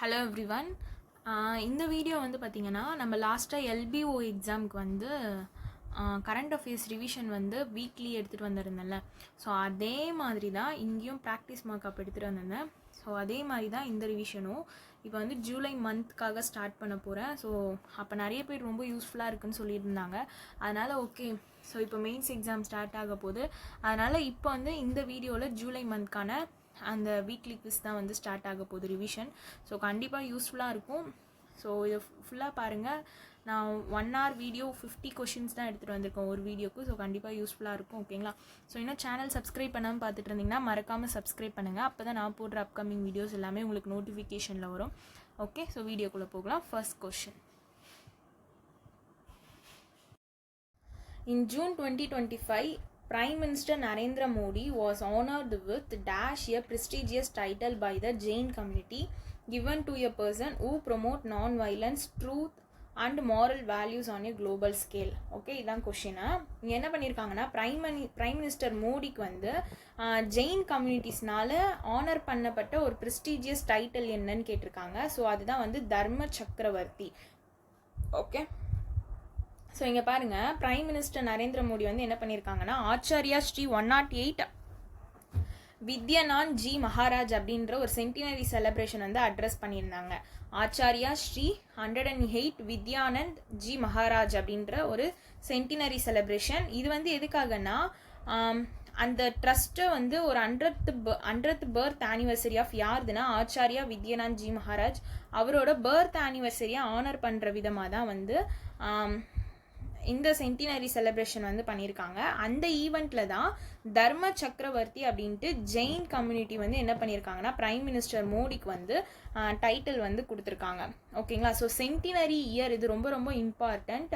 Hello everyone. இந்த video வந்து பார்த்திங்கன்னா நம்ம லாஸ்ட்டாக எல்பிஓ எக்ஸாமுக்கு வந்து கரண்ட் அஃபேர்ஸ் ரிவிஷன் வந்து வீக்லி எடுத்துகிட்டு வந்திருந்தேன்ல. ஸோ அதே மாதிரி தான் இங்கேயும் ப்ராக்டிஸ் மார்க் அப் எடுத்துகிட்டு வந்திருந்தேன். ஸோ அதே மாதிரி தான் இந்த ரிவிஷனும் இப்போ வந்து ஜூலை மந்த்க்காக ஸ்டார்ட் பண்ண போகிறேன். ஸோ அப்போ நிறைய பேர் ரொம்ப யூஸ்ஃபுல்லாக இருக்குன்னு சொல்லியிருந்தாங்க. அதனால் ஓகே, ஸோ இப்போ மெயின்ஸ் எக்ஸாம் ஸ்டார்ட் ஆக போகுது. அதனால் இப்போ வந்து இந்த வீடியோவில் ஜூலை மந்த்க்கான அந்த வீக்லி குவிஸ் தான் வந்து ஸ்டார்ட் ஆக போகுது ரிவிஷன். ஸோ கண்டிப்பாக யூஸ்ஃபுல்லாக இருக்கும். ஸோ இதை ஃபுல்லாக பாருங்கள். நான் 1 hour வீடியோ 50 கொஷின்ஸ் தான் எடுத்துகிட்டு வந்திருக்கேன் ஒரு வீடியோக்கு. ஸோ கண்டிப்பாக யூஸ்ஃபுல்லாக இருக்கும். ஓகேங்களா? ஸோ இன்னும் சேனல் சப்ஸ்கிரைப் பண்ணாமல் பார்த்துட்டு இருந்தீங்கன்னா மறக்காமல் சப்ஸ்கிரைப் பண்ணுங்கள். அப்போ தான் நான் போடுற அப்கமிங் வீடியோஸ் எல்லாமே உங்களுக்கு நோட்டிஃபிகேஷனில் வரும். ஓகே, ஸோ வீடியோக்குள்ளே போகலாம். First question. In June 2025, Prime Minister Narendra Modi was honored with dash a prestigious title by the Jain community given to a person who promote non-violence, truth and moral values on a global scale. Okay, இதான் கொஷினா. இங்கே என்ன பண்ணியிருக்காங்கன்னா prime minister மோடிக்கு வந்து Jain கம்யூனிட்டிஸ்னால honour பண்ணப்பட்ட ஒரு prestigious title என்னன்னு கேட்டிருக்காங்க. ஸோ அதுதான் வந்து தர்ம சக்கரவர்த்தி. ஓகே, ஸோ இங்கே பாருங்கள், பிரைம் மினிஸ்டர் நரேந்திர மோடி வந்து என்ன பண்ணியிருக்காங்கன்னா ஆச்சாரியா ஸ்ரீ 108 வித்யானந்த் ஜி மகாராஜ் அப்படின்ற ஒரு சென்டினரி செலிப்ரேஷன் வந்து அட்ரஸ் பண்ணியிருந்தாங்க. ஆச்சாரியா ஸ்ரீ 108 வித்யானந்த் ஜி மகாராஜ் அப்படின்ற ஒரு சென்டினரி செலிப்ரேஷன். இது வந்து எதுக்காகனா அந்த ட்ரஸ்ட்டை வந்து ஒரு 100th பர்த் ஆனிவர்சரி ஆஃப் யாருதுன்னா ஆச்சாரியா வித்யானந்த் ஜி மகாராஜ் அவரோட பர்த் ஆனிவர்சரியை ஆனர் பண்ணுற விதமாக தான் வந்து இந்த சென்டினரி செலிப்ரேஷன் வந்து பண்ணியிருக்காங்க. அந்த ஈவெண்ட்டில் தான் தர்ம சக்கரவர்த்தி அப்படின்ட்டு ஜெயின் கம்யூனிட்டி வந்து என்ன பண்ணியிருக்காங்கன்னா பிரைம் மினிஸ்டர் மோடிக்கு வந்து டைட்டில் வந்து கொடுத்துருக்காங்க. ஓகேங்களா? ஸோ சென்டினரி இயர் இது ரொம்ப ரொம்ப இம்பார்ட்டண்ட்.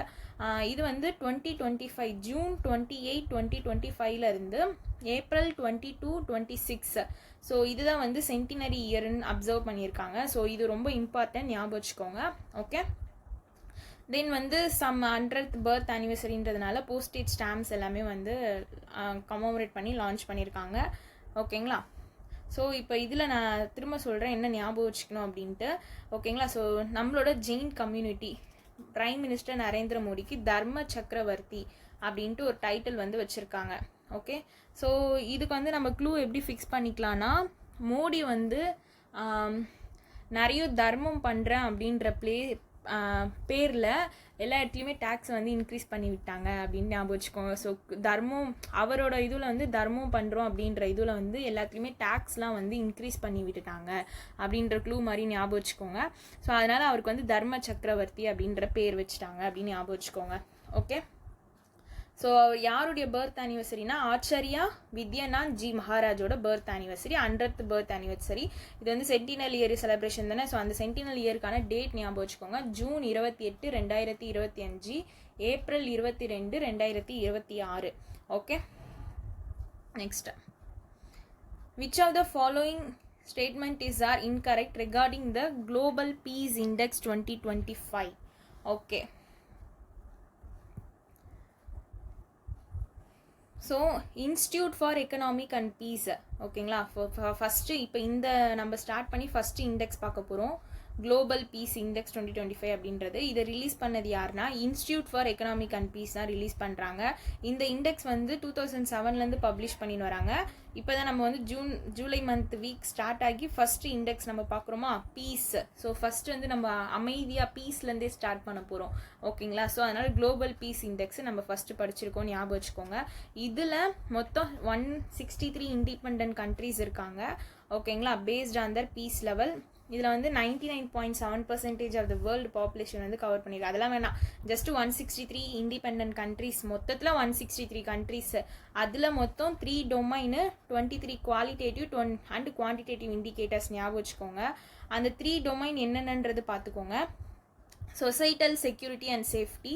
இது வந்து 2025 ஜூன் 28, 2025 இருந்து ஏப்ரல் 22, 26. ஸோ இதுதான் வந்து சென்டினரி இயர்னு அப்சர்வ் பண்ணியிருக்காங்க. ஸோ இது ரொம்ப இம்பார்ட்டன்ட், ஞாபகம் வச்சுக்கோங்க. ஓகே, தென் வந்து சம் 100th பர்த் ஆனிவர்சரின்றதுனால போஸ்டேஜ் ஸ்டாம்ப்ஸ் எல்லாமே வந்து கமோமரேட் பண்ணி லான்ச் பண்ணியிருக்காங்க. ஓகேங்களா? ஸோ இப்போ இதில் நான் திரும்ப சொல்கிறேன் என்ன ஞாபகம் வச்சுக்கணும் அப்படின்ட்டு. ஓகேங்களா? ஸோ நம்மளோட Jain community prime minister Narendra மோடிக்கு தர்ம சக்கரவர்த்தி அப்படின்ட்டு ஒரு டைட்டில் வந்து வச்சுருக்காங்க. ஓகே, ஸோ இதுக்கு வந்து நம்ம க்ளூ எப்படி ஃபிக்ஸ் பண்ணிக்கலாம்னா, மோடி வந்து நிறைய தர்மம் பண்ணுறேன் அப்படின்ற பேரில் எல்லா இடத்துலையுமே டேக்ஸ் வந்து இன்க்ரீஸ் பண்ணி விட்டாங்க அப்படின்னு ஞாபகம் வச்சுக்கோங்க. ஸோ தர்மம் அவரோட இதில் வந்து தர்மம் பண்ணுறோம் அப்படின்ற இதில் வந்து எல்லாத்துலேயுமே டேக்ஸ்லாம் வந்து இன்க்ரீஸ் பண்ணி விட்டுட்டாங்க அப்படின்ற க்ளூ மாதிரி ஞாபகம் வச்சுக்கோங்க. ஸோ அதனால் அவருக்கு வந்து தர்ம சக்கரவர்த்தி அப்படின்ற பேர் வச்சுட்டாங்க அப்படின்னு ஞாபகம் வச்சுக்கோங்க. ஓகே, ஸோ யாருடைய பர்த் ஆனிவர்சரினா ஆச்சாரியா வித்யானந்த் ஜி மகாராஜோட birth anniversary, 100th birth anniversary. இது வந்து சென்டினல் இயர் செலிப்ரேஷன் தானே. ஸோ அந்த சென்டினல் இயருக்கான டேட் ஞாபகம் வச்சுக்கோங்க. June 28, 2025, April 22, 2026. Okay, next. Which of the following statement is are incorrect regarding the global peace index 2025? Okay, so institute for economic and peace. ஓகேங்களா? First இப்போ இந்த நம்ம start பண்ணி ஃபஸ்ட்டு இண்டெக்ஸ் பார்க்க போகிறோம். குளோபல் பீஸ் இண்டெக்ஸ் 2025 அப்படின்றது. இதை release பண்ணது யாருன்னா institute for economic and peace தான் ரிலீஸ் பண்ணுறாங்க. இந்த இண்டெக்ஸ் வந்து 2007 பப்ளிஷ் பண்ணின்னு வராங்க. இப்போ தான் நம்ம வந்து ஜூலை மந்த் வீக் ஸ்டார்ட் ஆகி ஃபஸ்ட்டு இண்டெக்ஸ் நம்ம பார்க்குறோமா, பீஸ். ஸோ ஃபஸ்ட்டு வந்து நம்ம அமைதியாக பீஸ்லேருந்தே ஸ்டார்ட் பண்ண போகிறோம். ஓகேங்களா? ஸோ அதனால் குளோபல் பீஸ் இண்டெக்ஸ் நம்ம ஃபஸ்ட்டு படிச்சிருக்கோம், ஞாபகம் வச்சுக்கோங்க. இதில் மொத்தம் 163 இண்டிபெண்டன்ட் கண்ட்ரீஸ் இருக்காங்க. ஓகேங்களா? Based on their peace level. இதில் வந்து 99.7% ஆஃப் த வேர்ல்டு பாப்புலேஷன் வந்து கவர் பண்ணியிருக்கு. அதெல்லாம் வேணாம், ஜஸ்ட் 163 இண்டிபெண்டன்ட் கண்ட்ரீஸ். மொத்தத்தில் 163 கண்ட்ரீஸ். அதில் மொத்தம் 3 domain, 23 qualitative and quantitative indicators ஞாபகம் வச்சுக்கோங்க. அந்த 3 டொமைன் என்னென்னன்றது பார்த்துக்கோங்க. Societal security and safety,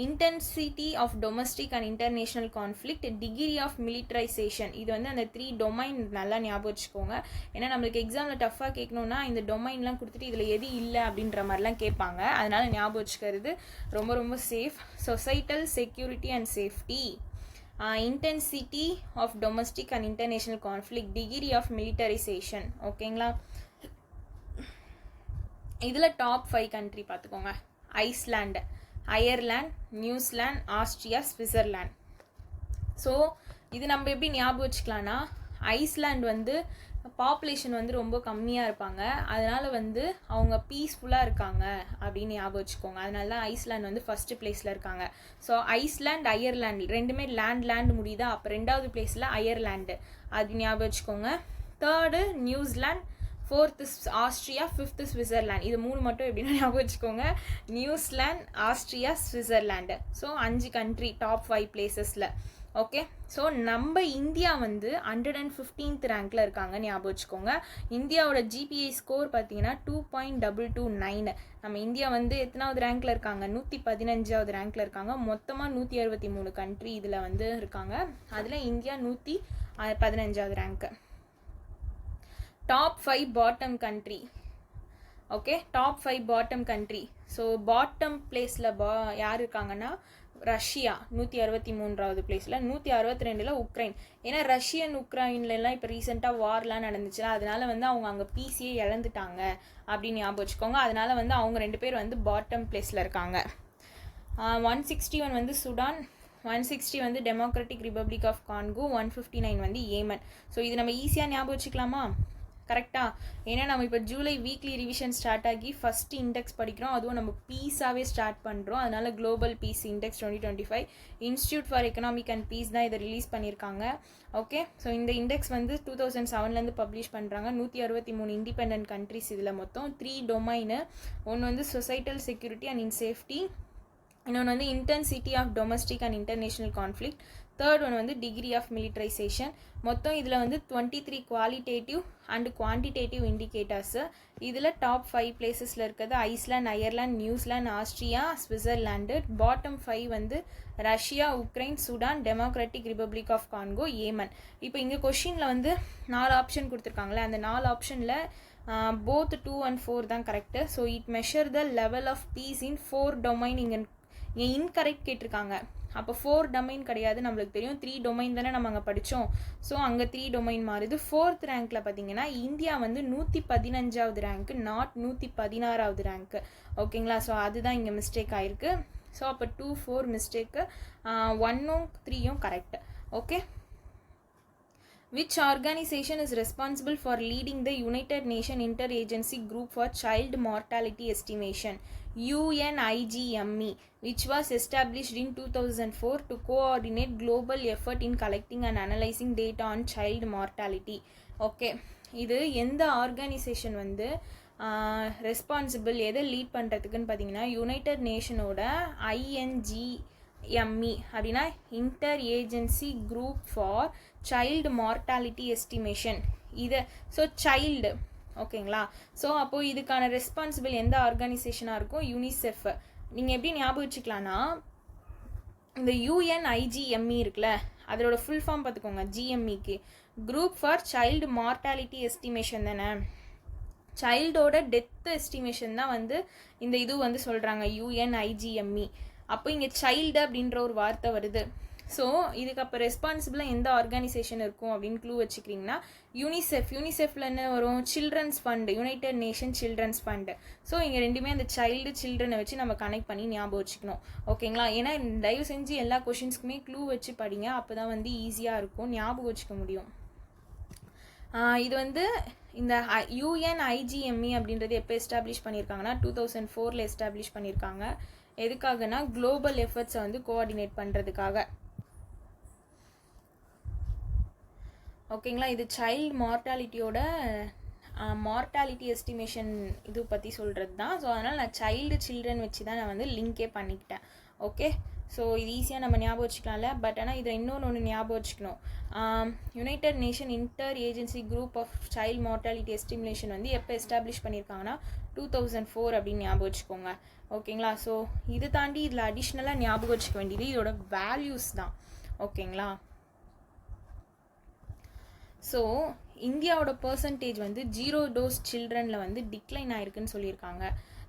intensity of domestic and international conflict, degree of militarisation. இது வந்து அந்த 3 டொமைன் நல்லா ஞாபகம் வச்சுக்கோங்க. ஏன்னா நம்மளுக்கு எக்ஸாமில் டஃப்பாக கேட்கணுன்னா இந்த டொமைன்லாம் கொடுத்துட்டு இதில் எது இல்லை அப்படின்ற மாதிரிலாம் கேட்பாங்க. அதனால் ஞாபகம் வச்சுக்கிறது ரொம்ப ரொம்ப safe. Societal security and safety, intensity of domestic and international conflict, degree of militarisation. ஓகேங்களா? இதில் டாப் 5 கண்ட்ரி பார்த்துக்கோங்க. Iceland, Ireland, New Zealand, Austria, Switzerland. So இது நம்ம எப்படி ஞாபகம் வச்சுக்கலான்னா, ஐஸ்லாண்ட் வந்து பாப்புலேஷன் வந்து ரொம்ப கம்மியாக இருப்பாங்க, அதனால் வந்து அவங்க பீஸ்ஃபுல்லாக இருக்காங்க அப்படின்னு ஞாபகம் வச்சுக்கோங்க. அதனால தான் ஐஸ்லாண்ட் வந்து ஃபஸ்ட்டு பிளேஸில் இருக்காங்க. ஸோ ஐஸ்லாண்ட், அயர்லாண்ட் ரெண்டுமே லேண்ட் முடியுதா, அப்போ 2வது பிளேஸில் அயர்லாண்டு அது ஞாபகம் வச்சுக்கோங்க. 3rd New Zealand, 4th Austria, 5th Switzerland. இது 3 மட்டும் எப்படின்னா ஞாபகம் வச்சுக்கோங்க. New Zealand, Austria, ஸ்விட்சர்லாண்டு. So 5 country top 5 பிளேசஸில். Okay, so நம்ம இந்தியா வந்து 115th ரேங்க்கில் இருக்காங்க ஞாபகம் வச்சுக்கோங்க. இந்தியாவோட ஜிபிஐ ஸ்கோர் பார்த்தீங்கன்னா 2.229. நம்ம இந்தியா வந்து எத்தனாவது ரேங்க்கில் இருக்காங்க, 115வது ரேங்க்கில் இருக்காங்க. மொத்தமாக 163 கண்ட்ரி இதில் வந்து இருக்காங்க. அதில் இந்தியா 115வது rank. Top 5 bottom country. Okay, top 5 bottom country. So bottom பிளேஸில் யார் இருக்காங்கன்னா, ரஷ்யா 163வது பிளேஸில், 162ல் உக்ரைன். ஏன்னா ரஷ்யன் உக்ரைன்லாம் இப்போ ரீசெண்டாக வார்லாம் நடந்துச்சுல, அதனால வந்து அவங்க அங்கே பீஸியே இழந்துட்டாங்க அப்படின்னு ஞாபகம் வச்சுக்கோங்க. அதனால வந்து அவங்க 2 பேர் வந்து பாட்டம் பிளேஸில் இருக்காங்க. 161 வந்து சுடான், 160 வந்து டெமோக்ராட்டிக் ரிப்பப்ளிக் ஆஃப் கான்கோ, 159 வந்து ஏமன். ஸோ இது நம்ம ஈஸியாக ஞாபகம் வச்சுக்கலாமா? கரெக்டாக. ஏன்னா நம்ம இப்போ ஜூலை வீக்லி ரிவிஷன் ஸ்டார்ட் ஆகி ஃபஸ்ட்டு இண்டெக்ஸ் படிக்கிறோம், அதுவும் நம்ம பீஸாகவே ஸ்டார்ட் பண்ணுறோம். அதனால் global peace index 2025 institute for economic and peace தான் இதை ரிலீஸ் பண்ணியிருக்காங்க. ஓகே, ஸோ இந்த இண்டெக்ஸ் வந்து 2007லேருந்து பப்ளிஷ் பண்ணுறாங்க. 163 இண்டிபெண்ட் கண்ட்ரிஸ் இதில் மொத்தம் 3 டொமைனு. ஒன்று வந்து சொசைட்டல் செக்யூரிட்டி அண்ட் சேஃப்டி, இன்னொன்று வந்து intensity of domestic and international conflict, 3rd one வந்து டிகிரி ஆஃப் மிலிட்ரைசேஷன். மொத்தம் இதில் வந்து 23 குவாலிட்டேட்டிவ் அண்ட் குவான்டிடேட்டிவ் இண்டிகேட்டர்ஸு. இதில் டாப் 5 பிளேசஸில் இருக்கிறது island, Ireland, New Zealand, Austria, ஸ்விட்சர்லாண்டு. Bottom 5 வந்து Russia, Ukraine, Sudan, democratic republic of கான்கோ, Yemen. இப்போ இங்கே கொஷினில் வந்து 4 ஆப்ஷன் கொடுத்துருக்காங்களே, அந்த 4 ஆப்ஷனில் both 2 and 4 தான் correct. So it measure the level of peace in 4 domain. இங்கே இன்கரெக்ட் கேட்டிருக்காங்க. அப்போ 4 டொமைன் கிடையாது, நம்மளுக்கு தெரியும் 3 டொமைன் தானே நம்ம அங்கே படித்தோம். ஸோ அங்கே 3 டொமைன் மாறுது. 4th ரேங்க்கில் பார்த்தீங்கன்னா இந்தியா வந்து 115வது ரேங்க்கு, நாட் 116வது ரேங்க்கு. ஓகேங்களா? ஸோ அதுதான் இங்கே மிஸ்டேக் ஆகிருக்கு. ஸோ அப்போ 2, 4 மிஸ்டேக்கு, 1ம் 3யும் correct. Okay, which organization is responsible for leading the United Nations Interagency Group for Child Mortality Estimation, UNIGME, which was established in 2004 to coordinate global effort in collecting and analyzing data on child mortality. Okay, இது எந்த organisation வந்து responsible, எதை lead பண்ணுறதுக்குன்னு பார்த்தீங்கன்னா, United நேஷனோட INGME அப்படின்னா inter agency group for child mortality estimation. இது so child. ஓகேங்களா? So அப்போது இதுக்கான ரெஸ்பான்சிபிள் எந்த ஆர்கனைசேஷனாக இருக்கும்? யூனிசெஃப். நீங்கள் எப்படி ஞாபகம் வச்சுக்கலான்னா, இந்த UNIGME இருக்குல்ல, அதோட ஃபுல் ஃபார்ம் பார்த்துக்கோங்க. GMEக்கு group for child mortality estimation தானே. சைல்டோட டெத் எஸ்டிமேஷன் தான் வந்து இந்த இது வந்து சொல்கிறாங்க UNIGME. அப்போ இங்கே சைல்டு அப்படின்ற ஒரு வார்த்தை வருது. ஸோ இதுக்கு அப்போ ரெஸ்பான்சிபிளாக எந்த ஆர்கனைசேஷன் இருக்கும் அப்படின்னு க்ளூ வச்சுக்கிட்டிங்கன்னா யூனிசெஃப். யூனிசெஃபில் என்ன வரும்? Children's fund, united nation children's fund. So இங்கே ரெண்டுமே அந்த சைல்டு சில்ட்ரனை வச்சு நம்ம கனெக்ட் பண்ணி ஞாபகம் வச்சுக்கணும். ஓகேங்களா? ஏன்னா தயவு செஞ்சு எல்லா கொஷின்ஸ்க்குமே க்ளூ வச்சு படிங்க, அப்போ தான் வந்து ஈஸியாக இருக்கும், ஞாபகம் வச்சுக்க முடியும். இது வந்து இந்த UNIGME அப்படின்றது எப்போ எஸ்டாப்ளிஷ் பண்ணியிருக்காங்கன்னா 2004 எஸ்டாப்ளிஷ் பண்ணியிருக்காங்க. எதுக்காகனா குளோபல் எஃபர்ட்ஸை வந்து கோஆர்டினேட் பண்ணுறதுக்காக. ஓகேங்களா? இது சைல்டு மார்டாலிட்டியோட மார்டாலிட்டி எஸ்டிமேஷன் இது பற்றி சொல்கிறது தான். ஸோ அதனால் நான் சைல்டு சில்ட்ரன் வச்சு தான் நான் வந்து லிங்கே பண்ணிக்கிட்டேன். ஓகே, ஸோ இது ஈஸியாக நம்ம ஞாபகம் வச்சுக்கலாம்ல. பட் ஆனால் இதை இன்னொன்று ஞாபகம் வச்சுக்கணும். United nation inter agency group of child mortality estimation வந்து எப்போ எஸ்டாப்ளிஷ் பண்ணியிருக்காங்கன்னா 2004 அப்படின்னு ஞாபகம் வச்சுக்கோங்க. ஓகேங்களா? ஸோ இது தாண்டி இதில் அடிஷ்னலாக ஞாபகம் வச்சுக்க வேண்டியது இதோட வேல்யூஸ் தான். ஓகேங்களா? ஸோ இந்தியாவோட பர்சன்டேஜ் வந்து 0 டோஸ் சில்ட்ரனில் வந்து டிக்ளைன் ஆயிருக்குன்னு சொல்லியிருக்காங்க.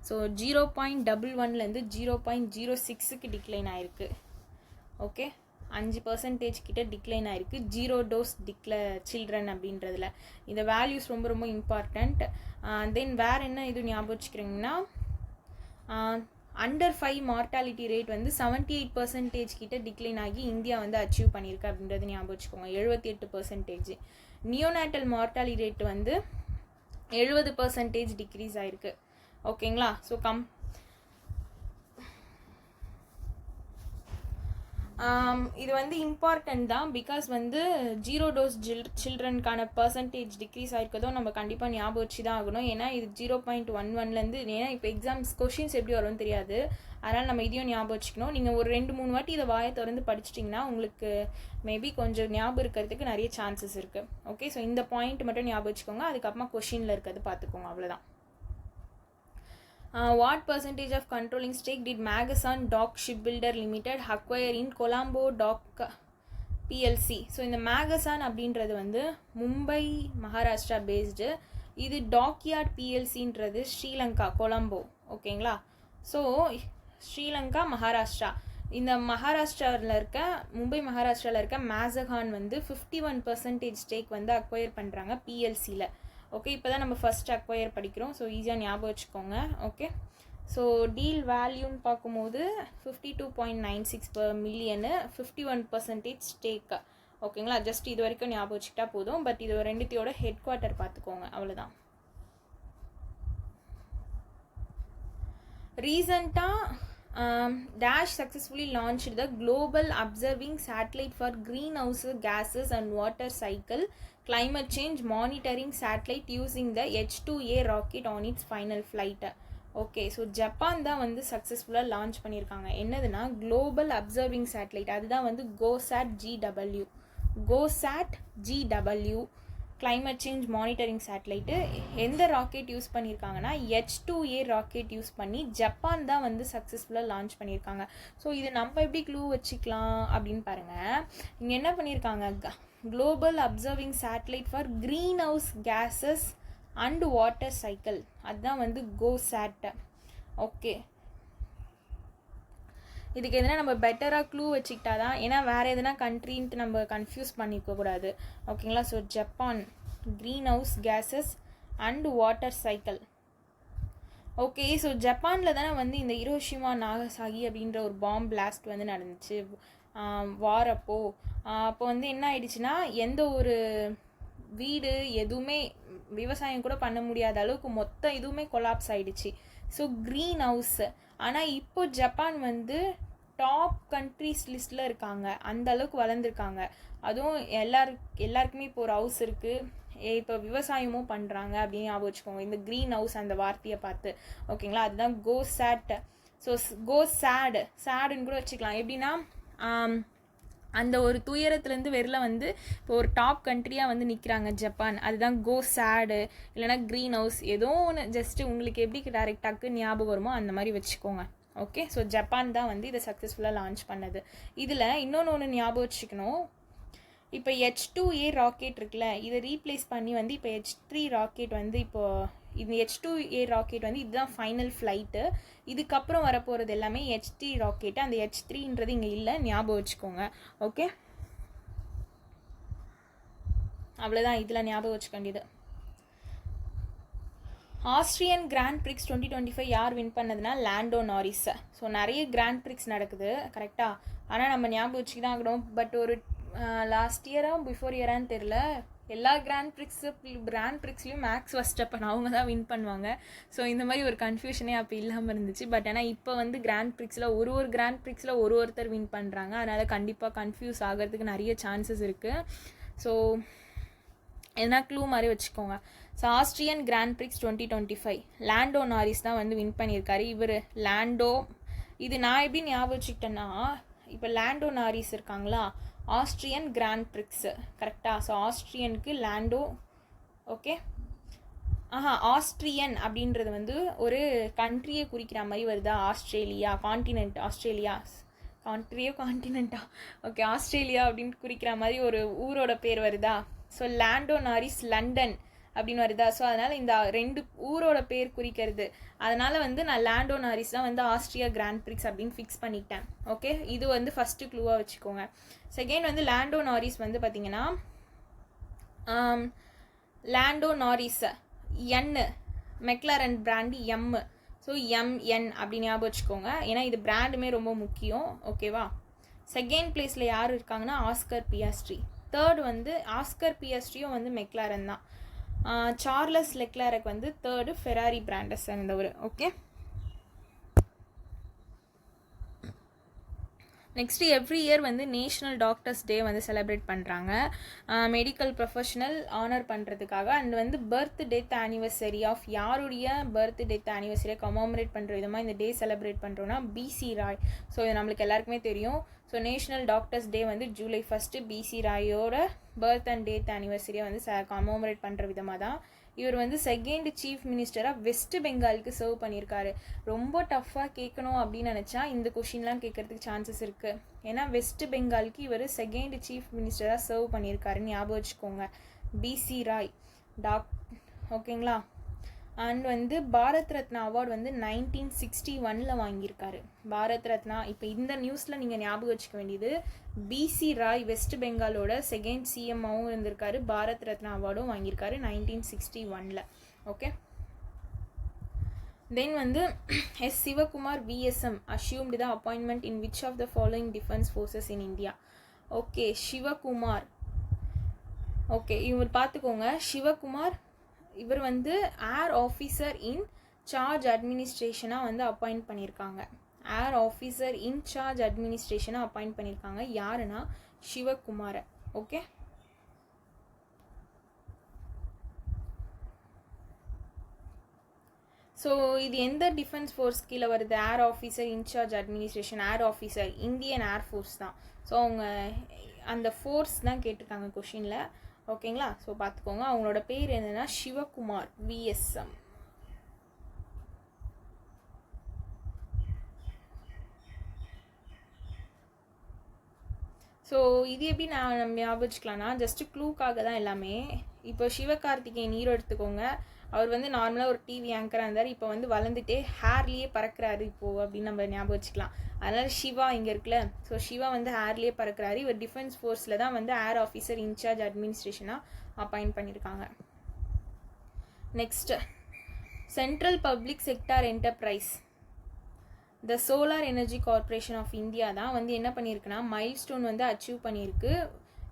ஸோ 0.11லேருந்து 0.06க்கு டிக்ளைன் ஆயிருக்கு. ஓகே, 5% கிட்ட டிக்ளைன் ஆயிருக்கு 0 டோஸ் சில்ட்ரன் அப்படின்றதுல. இந்த வேல்யூஸ் ரொம்ப ரொம்ப இம்பார்ட்டண்ட். தென் வேறு என்ன இது ஞாபகம் வச்சுக்கிறீங்கன்னா, அண்டர் 5 மார்ட்டாலிட்டி ரேட் வந்து 78% கிட்ட டிக்ளைன் ஆகி இந்தியா வந்து அச்சீவ் பண்ணியிருக்கு அப்படின்றது ஞாபகம் வச்சுக்கோங்க. 78%. நியோநாட்டல் மார்ட்டாலிட்டி ரேட் வந்து 70% டிக்ரீஸ் ஆயிருக்கு. ஓகேங்களா? ஸோ இது வந்து இம்பார்ட்டன்ட் தான். பிகாஸ் வந்து 0 டோஸ் சில்ட்ரனுக்கான பர்சன்டேஜ் டிக்ரீஸ் ஆகிருக்கதோ நம்ம கண்டிப்பாக ஞாபகம் வச்சு தான் ஆகணும். ஏன்னா இது 0.11லேருந்து, ஏன்னா இப்போ எக்ஸாம்ஸ் கொஷின்ஸ் எப்படி வரும்னு தெரியாது. அதனால் நம்ம இதையும் ஞாபகம் வச்சுக்கணும். நீங்கள் ஒரு 2-3 வாட்டி இதை வாயை திறந்து படிச்சிட்டிங்கன்னா உங்களுக்கு மேபி கொஞ்சம் ஞாபகம் இருக்கிறதுக்கு நிறைய சான்சஸ் இருக்குது. ஓகே, ஸோ இந்த பாயிண்ட் மட்டும் ஞாபகம் வச்சுக்கோங்க. அதுக்கப்புறமா கொஷினில் இருக்கிறது பார்த்துக்கோங்க, அவ்வளோதான். What percentage of controlling stake did Magasan Dock Shipbuilder Limited acquire in Colombo Dock PLC? So இந்த மேகசான் அப்படின்றது வந்து மும்பை மகாராஷ்டிரா பேஸ்டு. இது டாக்யார்ட் பிஎல்சின்றது ஸ்ரீலங்கா கொலம்போ. ஓகேங்களா? ஸோ ஸ்ரீலங்கா மகாராஷ்டிரா, இந்த மகாராஷ்டிராவில் இருக்க மும்பை மகாராஷ்டிராவில் இருக்க மேகசான் வந்து 51% ஸ்டேக் வந்து அக்வயர் பண்ணுறாங்க பிஎல்சியில். ஓகே, இப்போ தான் நம்ம ஃபஸ்ட் அக்வயர் படிக்கிறோம். ஸோ ஈஸியாக ஞாபகம் வச்சுக்கோங்க. ஓகே, ஸோ டீல் வேல்யூன்னு பார்க்கும்போது 52.96 மில்லியனு, 51% ஸ்டேக்கு. ஓகேங்களா? ஜஸ்ட் இது வரைக்கும் ஞாபகம் வச்சுக்கிட்டா போதும். பட் இது ரெண்டுத்தையோட ஹெட் குவார்ட்டர் பார்த்துக்கோங்க, அவ்வளோதான். ரீசண்டாக Dash successfully launched the Global Observing Satellite for Greenhouse Gases and Water Cycle Climate Change Monitoring Satellite using the H2A rocket on its final flight. Okay, so Japan தான் வந்து சக்ஸஸ்ஃபுல்லாக launch பண்ணியிருக்காங்க. என்னதுன்னா global observing satellite. அதுதான் வந்து GOSAT GW climate change monitoring satellite. எந்த rocket use பண்ணியிருக்காங்கன்னா H2A rocket use பண்ணி ஜப்பான் தான் வந்து சக்ஸஸ்ஃபுல்லாக லான்ச் பண்ணியிருக்காங்க. ஸோ இது நம்ம எப்படி க்ளூ வச்சுக்கலாம் அப்படின்னு பாருங்கள். இங்கே என்ன பண்ணியிருக்காங்க, global observing satellite for greenhouse gases and water cycle, அதுதான் வந்து கோசாட். ஓகே, இதுக்கு எதுனா நம்ம பெட்டராக க்ளூ வச்சுக்கிட்டா தான், ஏன்னா வேறு எதுனா கண்ட்ரின்ட்டு நம்ம கன்ஃபியூஸ் பண்ணிக்கக்கூடாது. ஓகேங்களா? So Japan greenhouse gases and water cycle. Okay, so ஜப்பானில் தானே வந்து இந்த ஹிரோஷிமா நாகசாகி அப்படின்ற ஒரு பாம் பிளாஸ்ட் வந்து நடந்துச்சு வார் அப்போ வந்து என்ன ஆயிடுச்சுன்னா, எந்த ஒரு வீடு எதுவுமே விவசாயம் கூட பண்ண முடியாத அளவுக்கு மொத்தம் இதுவுமே கொலாப்ஸ் ஆகிடுச்சு. So green house. ஆனால் இப்போ ஜப்பான் வந்து டாப் கண்ட்ரிஸ் லிஸ்ட்டில் இருக்காங்க, அந்த அளவுக்கு வளர்ந்துருக்காங்க. அதுவும் எல்லாருக்குமே இப்போ ஒரு ஹவுஸ் இருக்குது, இப்போ விவசாயமும் பண்ணுறாங்க அப்படின்னு ஞாபகம் வச்சுக்கோங்க இந்த க்ரீன் ஹவுஸ் அந்த வார்த்தையை பார்த்து. ஓகேங்களா? அதுதான் கோசாட். ஸோ சேடுன்னு கூட வச்சுக்கலாம். எப்படின்னா அந்த ஒரு துயரத்துலேருந்து வெளில வந்து இப்போ ஒரு டாப் கண்ட்ரியாக வந்து நிற்கிறாங்க ஜப்பான், அதுதான் கோசாடு இல்லைனா க்ரீன் ஹவுஸ். ஏதோ ஒன்று ஜஸ்ட்டு உங்களுக்கு எப்படி டேரெக்டாக்கு ஞாபகம் வருமோ அந்த மாதிரி வச்சுக்கோங்க. ஓகே, ஸோ ஜப்பான் தான் வந்து இதை சக்ஸஸ்ஃபுல்லாக லான்ச் பண்ணது. இதில் இன்னொன்று ஞாபகம் வச்சுக்கணும். இப்போ H2A ராக்கெட் இருக்குல்ல, இதை ரீப்ளேஸ் பண்ணி வந்து இப்போ H3 ராக்கெட் வந்து இப்போது இது H2A ராக்கெட் வந்து இதுதான் ஃபைனல் ஃப்ளைட்டு. இதுக்கப்புறம் வரப்போகிறது எல்லாமே H3 ராக்கெட்டு. அந்த H3ன்றது இங்கே இல்லை, ஞாபகம் வச்சுக்கோங்க. ஓகே, அவ்வளோதான் இதில் ஞாபகம் வச்சுக்க வேண்டியது. ஆஸ்ட்ரியன் கிராண்ட் பிரிக்ஸ் 2025 யார் வின் பண்ணதுன்னா லாண்டோ நாரிஸ். ஸோ நிறைய கிராண்ட் பிரிக்ஸ் நடக்குது கரெக்டாக, ஆனால் நம்ம ஞாபகம் வச்சுக்க தான் ஆகணும். பட் ஒரு லாஸ்ட் இயராக பிஃபோர் இயரான்னு தெரில, எல்லா கிராண்ட் பிரிக்ஸ்லையும் மேக்ஸ் ஃபர்ஸ்டப்பன் அவங்க தான் வின் பண்ணுவாங்க. ஸோ இந்த மாதிரி ஒரு கன்ஃபியூஷனே அப்போ இல்லாமல் இருந்துச்சு. பட் ஆனால் இப்போ வந்து கிராண்ட் பிரிக்ஸில் ஒரு கிராண்ட் பிரிக்ஸில் ஒருத்தர் வின் பண்ணுறாங்க. அதனால் கண்டிப்பாக கன்ஃபியூஸ் ஆகிறதுக்கு நிறைய சான்சஸ் இருக்குது. ஸோ எதனா க்ளூ மாதிரி வச்சுக்கோங்க. So Austrian grand prix 2025 Lando Norris தான் வந்து வின் பண்ணியிருக்காரு. இவர் லாண்டோ, இது நான் எப்படி ஞாபகம் வச்சுக்கிட்டேன்னா, இப்போ லாண்டோ நாரிஸ் இருக்காங்களா, ஆஸ்ட்ரியன் கிராண்ட் பிரிக்ஸ் கரெக்டாக. ஸோ ஆஸ்ட்ரியனுக்கு லாண்டோ. ஓகே, ஆஸ்ட்ரியன் அப்படின்றது வந்து ஒரு கண்ட்ரியை குறிக்கிற மாதிரி வருதா, ஆஸ்திரேலியா கான்டினென்ட், ஆஸ்திரேலியா கான்டினென்ட்டா, ஓகே ஆஸ்திரேலியா அப்படின்னு குறிக்கிற மாதிரி ஒரு ஊரோட பேர் வருதா. ஸோ லாண்டோ நாரிஸ் லண்டன் அப்படின்னு வருதா. ஸோ அதனால் இந்த 2 ஊரோட பேர் குறிக்கிறது. அதனால் வந்து நான் லேண்டோ நாரிஸ் தான் வந்து ஆஸ்ட்ரியா கிராண்ட் பிரிக்ஸ் அப்படின்னு ஃபிக்ஸ் பண்ணிட்டேன். ஓகே, இது வந்து ஃபஸ்ட்டு க்ளூவாக வச்சுக்கோங்க. செகண்ட் வந்து லேண்டோ நாரிஸ் வந்து பார்த்திங்கன்னா Lando Norris N, McLaren brand M. So MN அப்படி ஞாபகம் வச்சுக்கோங்க, ஏன்னா இது பிராண்டுமே ரொம்ப முக்கியம். ஓகேவா. செகண்ட் பிளேஸில் யார் இருக்காங்கன்னா ஆஸ்கர் பியாஸ்ட்ரி. தேர்ட் வந்து ஆஸ்கர் பியாஸ்ட்ரியும் வந்து மெக்லாரன் தான். சார்லஸ் லெக்லாரக் வந்து தேர்டு ஃபெராரி பிராண்டை சேர்ந்தவர். ஓகே, நெக்ஸ்ட்டு எவ்ரி இயர் வந்து நேஷ்னல் டாக்டர்ஸ் டே வந்து செலிப்ரேட் பண்ணுறாங்க மெடிக்கல் ப்ரொஃபஷனல் ஆனர் பண்ணுறதுக்காக. அண்ட் வந்து பர்த் டெத் ஆனிவர்சரி ஆஃப் யாருடைய பர்த் டெத் ஆனிவர்சரியை கமோமரேட் பண்ணுற விதமாக இந்த டே செலிப்ரேட் பண்ணுறோன்னா பிசி ராய். ஸோ இது நம்மளுக்கு எல்லாருக்குமே தெரியும். ஸோ நேஷ்னல் டாக்டர்ஸ் டே வந்து ஜூலை 1 பிசி ராயோட பர்த் அண்ட் டெத் ஆனிவர்சரியை வந்து கமோமரேட் பண்ணுற விதமாக தான். இவர் வந்து செகண்ட் சீஃப் மினிஸ்டராக வெஸ்ட் பெங்காலுக்கு சர்வ் பண்ணியிருக்காரு. ரொம்ப டஃப்பாக கேட்கணும் அப்படின்னு நினச்சா இந்த கொஷின்லாம் கேட்கறதுக்கு சான்சஸ் இருக்குது. ஏன்னா வெஸ்ட் பெங்காலுக்கு இவர் செகண்ட் சீஃப் மினிஸ்டராக சர்வ் பண்ணியிருக்காருன்னு ஞாபகம் வச்சுக்கோங்க. பிசி ராய் ஓகேங்களா. அண்ட் வந்து பாரத் ரத்னா அவார்டு வந்து 1961 வாங்கியிருக்காரு. பாரத் ரத்னா இப்போ இந்த நியூஸில் நீங்கள் ஞாபகம் வச்சுக்க வேண்டியது பிசி ராய் வெஸ்ட் பெங்காலோட செகண்ட் சிஎம்மாவும் இருந்திருக்காரு, பாரத் ரத்னா அவார்டும் வாங்கியிருக்காரு 1961. ஓகே, தென் வந்து S Sivakumar VSM assumed the appointment in which of the following defense forces in India. Okay, Sivakumar. Okay, இவர் பார்த்துக்கோங்க. சிவகுமார் இவர் வந்து ஏர் ஆஃபீஸர் இன் சார்ஜ் அட்மினிஸ்ட்ரேஷனாக வந்து அப்பாயிண்ட் பண்ணியிருக்காங்க. ஏர் ஆஃபீஸர் இன் சார்ஜ் அட்மினிஸ்ட்ரேஷனாக அப்பாயிண்ட் பண்ணியிருக்காங்க. யாருன்னா சிவகுமாரை. ஓகே, ஸோ இது எந்த டிஃபென்ஸ் ஃபோர்ஸ் கீழே வருது? ஏர் ஆஃபீஸர் இன்சார்ஜ் அட்மினிஸ்ட்ரேஷன். ஏர் ஆஃபீஸர் இந்தியன் ஏர்ஃபோர்ஸ் தான். ஸோ அவங்க அந்த ஃபோர்ஸ் தான் கேட்டிருக்காங்க கொஷினில். ஓகேங்களா. ஸோ பார்த்துக்கோங்க, அவங்களோட பேர் என்னன்னா சிவகுமார் விஎஸ்எம். ஸோ இது எப்படி நம்ம ஞாபகம் வச்சுக்கலாம்னா ஜஸ்ட்டு க்ளூக்காக தான் எல்லாமே. இப்போ சிவகார்த்திகேயன் ஹீரோ எடுத்துக்கோங்க. அவர் வந்து நார்மலாக ஒரு டிவி ஆங்கராக இருந்தார். இப்போ வந்து வளர்ந்துட்டே ஹேர்லேயே பறக்கிறாரு இப்போது அப்படின்னு நம்ம ஞாபகம் வச்சுக்கலாம். அதனால் சிவா இங்கே இருக்குல்ல, ஸோ சிவா வந்து ஹேர்லேயே பறக்கிறாரு. இவர் டிஃபென்ஸ் ஃபோர்ஸில் தான் வந்து ஏர் ஆஃபீஸர் இன்சார்ஜ் அட்மினிஸ்ட்ரேஷனாக அப்பாயிண்ட் பண்ணியிருக்காங்க. Next central public sector enterprise the solar energy corporation of India தான் வந்து என்ன பண்ணியிருக்குன்னா மைல்ஸ்டோன் வந்து அச்சீவ் பண்ணியிருக்கு.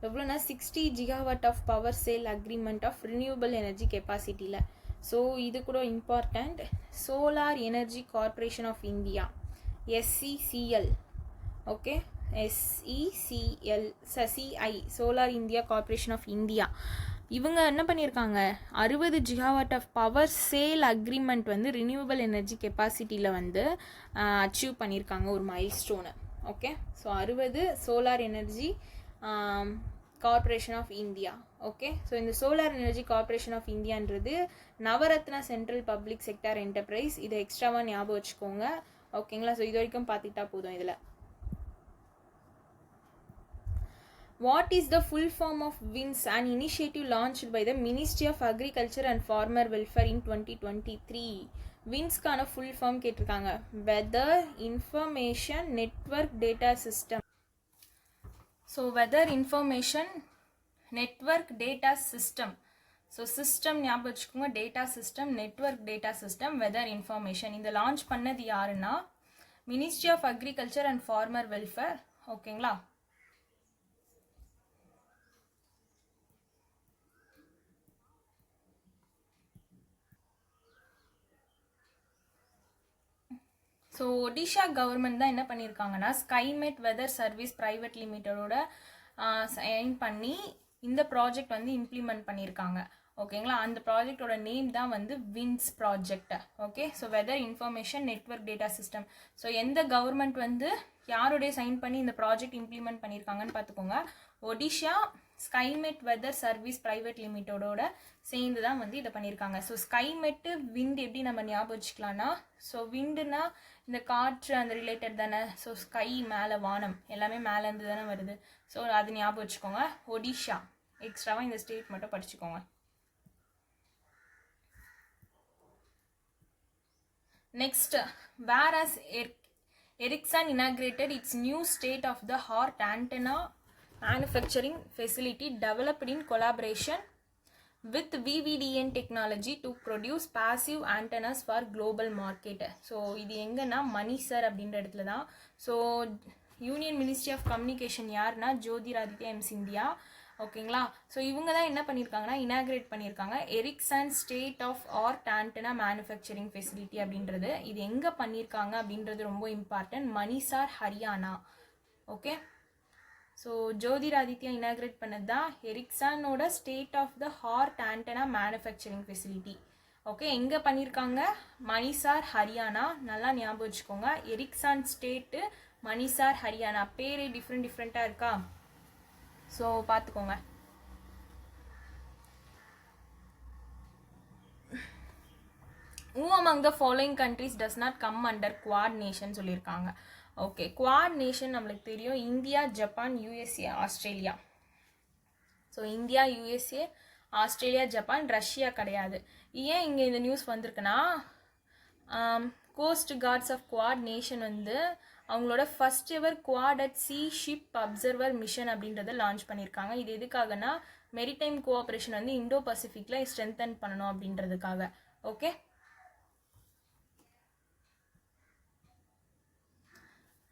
எவ்வளோனா 60 GW of power sale agreement of renewable energy கெப்பாசிட்டியில். ஸோ இது கூட important. Solar energy corporation of India SECL. Okay, SECL CI solar India corporation of India. இவங்க என்ன பண்ணியிருக்காங்க 60 GW of power sale agreement வந்து ரினியூவபிள் எனர்ஜி கெப்பாசிட்டியில் வந்து achieve பண்ணியிருக்காங்க ஒரு milestone. Okay, so 60 solar energy corporation of India. Okay, so இந்த solar energy corporation of இந்தியான்றது Navratna central public sector enterprise. இதை எக்ஸ்ட்ராவாக ஞாபகம் வச்சுக்கோங்க. ஓகேங்களா. ஸோ இது வரைக்கும் பார்த்துக்கிட்டா போதும். இதில் What is the full form of WINS, an initiative launched by the Ministry of Agriculture and Farmer Welfare in 2023? WINS-கான full form கேட்டிருக்காங்க. Weather Information Network Data System. So Weather Information Network Data System. So system ஞாபகம் வச்சுக்கோங்க, data system, network data system, weather information. இந்த launch பண்ணது யாருன்னா ministry of agriculture and farmer welfare. ஓகேங்களா. So Odisha government தான் என்ன பண்ணியிருக்காங்கன்னா ஸ்கைமெட் வெதர் சர்வீஸ் ப்ரைவேட் லிமிட்டடோட சைன் பண்ணி இந்த ப்ராஜெக்ட் வந்து இம்ப்ளிமெண்ட் பண்ணியிருக்காங்க. ஓகேங்களா. அந்த ப்ராஜெக்டோட நேம் தான் வந்து வின்ஸ் project. Okay, so weather information network data system. So எந்த கவர்மெண்ட் வந்து யாருடைய சைன் பண்ணி இந்த ப்ராஜெக்ட் இம்ப்ளிமெண்ட் பண்ணியிருக்காங்கன்னு பார்த்துக்கோங்க. Odisha Skymet weather service private லிமிட்டடோட சேர்ந்து தான் வந்து இதை பண்ணியிருக்காங்க. ஸோ ஸ்கைமெட்டு விண்ட் எப்படி நம்ம ஞாபகம் வச்சுக்கலாம்னா, ஸோ விண்டுனா இந்த காற்று அந்த ரிலேட்டட் தானே. ஸோ ஸ்கை மேலே வானம் எல்லாமே மேலேருந்து தானே வருது. ஸோ அது ஞாபகம் வச்சுக்கோங்க. ஒடிஷா எக்ஸ்ட்ராவாக இந்த ஸ்டேட் மட்டும் படிச்சுக்கோங்க. Next, whereas Ericsson inaugurated its new state-of-the-art antenna manufacturing facility developed in collaboration with VVDN technology to produce passive antennas for global market. So இது எங்கன்னா மணிசர் அப்படின்ற இடத்துல தான். So union ministry of communication யாருன்னா ஜோதிராதித்யா சிந்தியா. ஓகேங்களா. ஸோ இவங்க தான் என்ன பண்ணியிருக்காங்கன்னா இனாகிரேட் பண்ணியிருக்காங்க Ericsson state of art antenna manufacturing facility அப்படின்றது. இது எங்கே பண்ணியிருக்காங்க அப்படின்றது ரொம்ப important. Manesar, Haryana. Okay. So Jyotiraditya inaugurate பண்ணது தான் எரிக்சனோட state of the art antenna manufacturing facility. Okay. எங்கே பண்ணியிருக்காங்க? மணிசார், ஹரியானா. நல்லா ஞாபகம் வச்சுக்கோங்க. Ericsson state, Manesar, Haryana. பேரே டிஃப்ரெண்ட்டாக இருக்கா? ஸோ பார்த்துக்கோங்க. Who among the following countries does not come under Quad nation சொல்லியிருக்காங்க. ஓகே. குவாட் நேஷன் நம்மளுக்கு தெரியும். India, Japan, USA, Australia. So India, USA, Australia, Japan, Russia கிடையாது. ஏன் இங்கே இந்த நியூஸ் வந்திருக்குன்னா coast guards of Quad nation வந்து அவங்களோட first ever Quad at sea ship observer mission அப்படின்றத லான்ச் பண்ணியிருக்காங்க. இது எதுக்காகனா மெரிடைம் கோஆப்ரேஷன் வந்து இண்டோ பசிபிக்ல ஸ்ட்ரென்தன் பண்ணணும் அப்படின்றதுக்காக. Okay.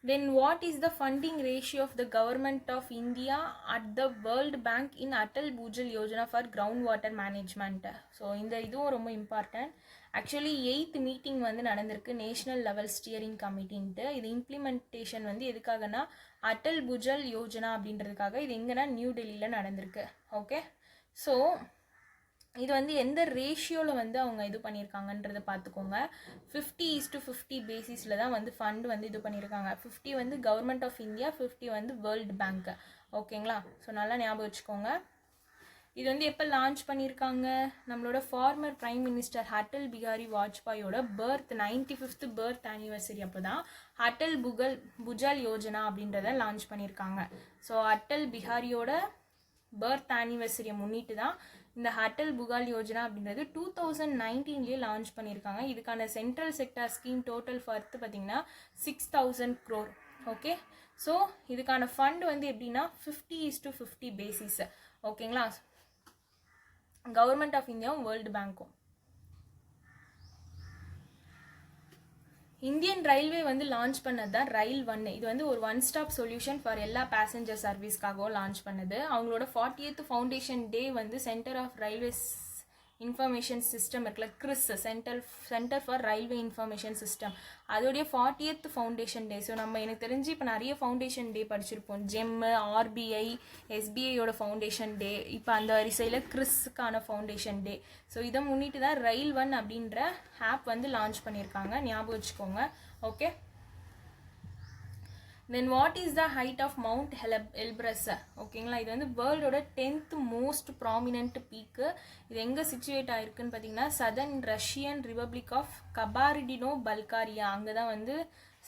Then what is the funding ratio of the government of India at the World Bank in Atal Bhujal Yojana for groundwater management? So இந்த இதுவும் ரொம்ப இம்பார்ட்டன்ட். ஆக்சுவலி 8th மீட்டிங் வந்து நடந்திருக்கு national level steering கமிட்டின்ட்டு. இது implementation வந்து எதுக்காகனா அட்டல் புஜல் யோஜனா அப்படின்றதுக்காக. இது எங்கன்னா நியூ டெல்லியில் நடந்திருக்கு. ஓகே. ஸோ இது வந்து எந்த ரேஷியோவில் வந்து அவங்க இது பண்ணியிருக்காங்கன்றதை பார்த்துக்கோங்க. 50:50 பேசிஸில் தான் வந்து ஃபண்ட் வந்து இது பண்ணியிருக்காங்க. 50 வந்து கவர்மெண்ட் ஆஃப் இந்தியா, 50 வந்து வேர்ல்டு பேங்க். ஓகேங்களா. ஸோ நல்லா ஞாபகம் வச்சுக்கோங்க. இது வந்து எப்போ லான்ச் பண்ணியிருக்காங்க? நம்மளோட former prime minister Atal Bihari வாஜ்பாயோட 95th பர்த் ஆனிவர்சரி அப்போ தான் அட்டல் புஜல் யோஜனா அப்படின்றத லான்ச் பண்ணியிருக்காங்க. ஸோ அட்டல் பிகாரியோட பர்த் ஆனிவர்சரியை முன்னிட்டு தான் இந்த அட்டல் புகால் யோஜனா அப்படின்றது 2019 லான்ச் பண்ணியிருக்காங்க. இதுக்கான சென்ட்ரல் செக்டார் ஸ்கீம் டோட்டல் ஃபர்த் பார்த்தீங்கன்னா 6000 crore. ஓகே. ஸோ இதுக்கான ஃபண்ட் வந்து எப்படின்னா 50:50 பேசிஸ். ஓகேங்களா. கவர்மெண்ட் ஆஃப் இந்தியாவும் வேர்ல்டு பேங்க்கும். இந்தியன் ரயில்வே வந்து லான்ச் பண்ணது தான் ரயில் 1. இது வந்து ஒரு ஒன் ஸ்டாப் சொல்யூஷன் ஃபார் எல்லா பேசஞ்சர் சர்வீஸ்க்காகவும் லான்ச் பண்ணது. அவங்களோட 40th ஃபவுண்டேஷன் டே வந்து centre of railways information system இருக்குல்ல, CRIS, centre for railway information system, அதோடைய 40th ஃபவுண்டேஷன் டே. ஸோ நம்ம எனக்கு தெரிஞ்சு இப்போ நிறைய ஃபவுண்டேஷன் டே படிச்சிருப்போம். ஜெம், ஆர்பிஐ, எஸ்பிஐயோட ஃபவுண்டேஷன் டே. இப்போ அந்த வரிசையில் கிறிஸ்க்கான ஃபவுண்டேஷன் டே. ஸோ இதை முன்னிட்டு தான் ரயில் 1 அப்படின்ற ஆப் வந்து லான்ச் பண்ணியிருக்காங்க. ஞாபகம் வச்சுக்கோங்க. Okay. Then what is the height of mount Elbrus? ஓகேங்களா. இது வந்து வேர்ல்டோட 10th மோஸ்ட் ப்ராமினன்ட் பீக்கு. இது எங்கே சிச்சுவேட் ஆகிருக்குன்னு பார்த்தீங்கன்னா சதர்ன் ரஷ்யன் ரிபப்ளிக் ஆஃப் கபார்டினோ பல்காரியா, அங்கே தான் வந்து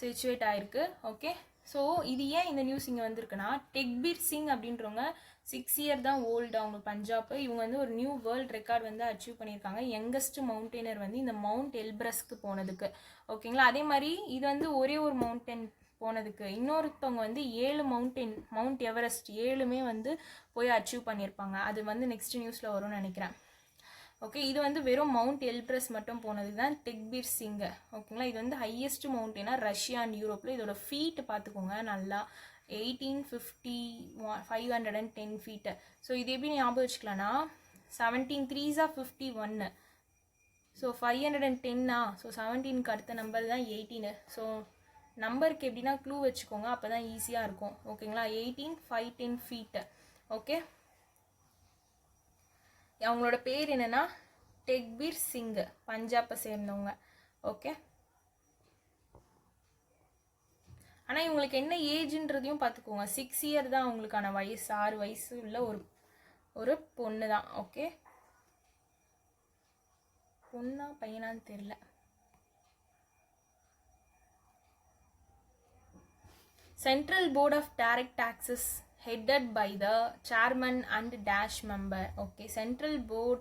சிச்சுவேட் ஆகிருக்கு. ஓகே. ஸோ இது ஏன் இந்த நியூஸ் இங்கே வந்திருக்குன்னா டெக்பீர் சிங் அப்படின்றவங்க 6 year தான் ஓல்டு. அவங்க பஞ்சாப். இவங்க வந்து ஒரு நியூ வேர்ல்ட் ரெக்கார்ட் வந்து அச்சீவ் பண்ணியிருக்காங்க. யங்கஸ்ட் மவுண்டெய்னர் வந்து இந்த மவுண்ட் எல்ப்ரஸ்க்கு போனதுக்கு. ஓகேங்களா. அதே மாதிரி இது வந்து ஒரே ஒரு மவுண்டன் போனதுக்கு. இன்னொருத்தவங்க வந்து 7 மவுண்ட் எவரெஸ்ட் 7மே வந்து போய் அச்சீவ் பண்ணியிருப்பாங்க. அது வந்து நெக்ஸ்ட் நியூஸில் வரும்னு நினைக்கிறேன். ஓகே. இது வந்து வெறும் மவுண்ட் எல்ப்ரஸ் மட்டும் போனது தான் டெக்பீர் சிங். ஓகேங்களா. இது வந்து ஹையஸ்ட் மவுண்டெய்னா ரஷ்யா அண்ட் யூரோப்பில். இதோட ஃபீட் பார்த்துக்கோங்க நல்லா, 510 feet. ஸோ இது எப்படி ஞாபகம் வச்சுக்கலாம்னா 17 3s 51. ஸோ 510. ஸோ 17க்கு அடுத்த நம்பர் தான் 18. ஸோ நம்பருக்கு எப்படின்னா க்ளூ வச்சுக்கோங்க, அப்போ தான் ஈஸியாக இருக்கும். ஓகேங்களா. 18 510 feet. ஓகே. அவங்களோட பேர் என்னன்னா டெக்பீர் சிங், பஞ்சாப்பை சேர்ந்தவங்க. ஓகே. ஆனால் இவங்களுக்கு என்ன ஏஜ்ன்றதையும் பார்த்துக்கோங்க. 6 year தான் அவங்களுக்கான வயசு. 6 வயசு உள்ள ஒரு பொண்ணு தான். ஓகே. பொண்ணா பையனான்னு தெரியல. Central Board of Direct Taxes headed by the chairman and dash member. Okay. Central Board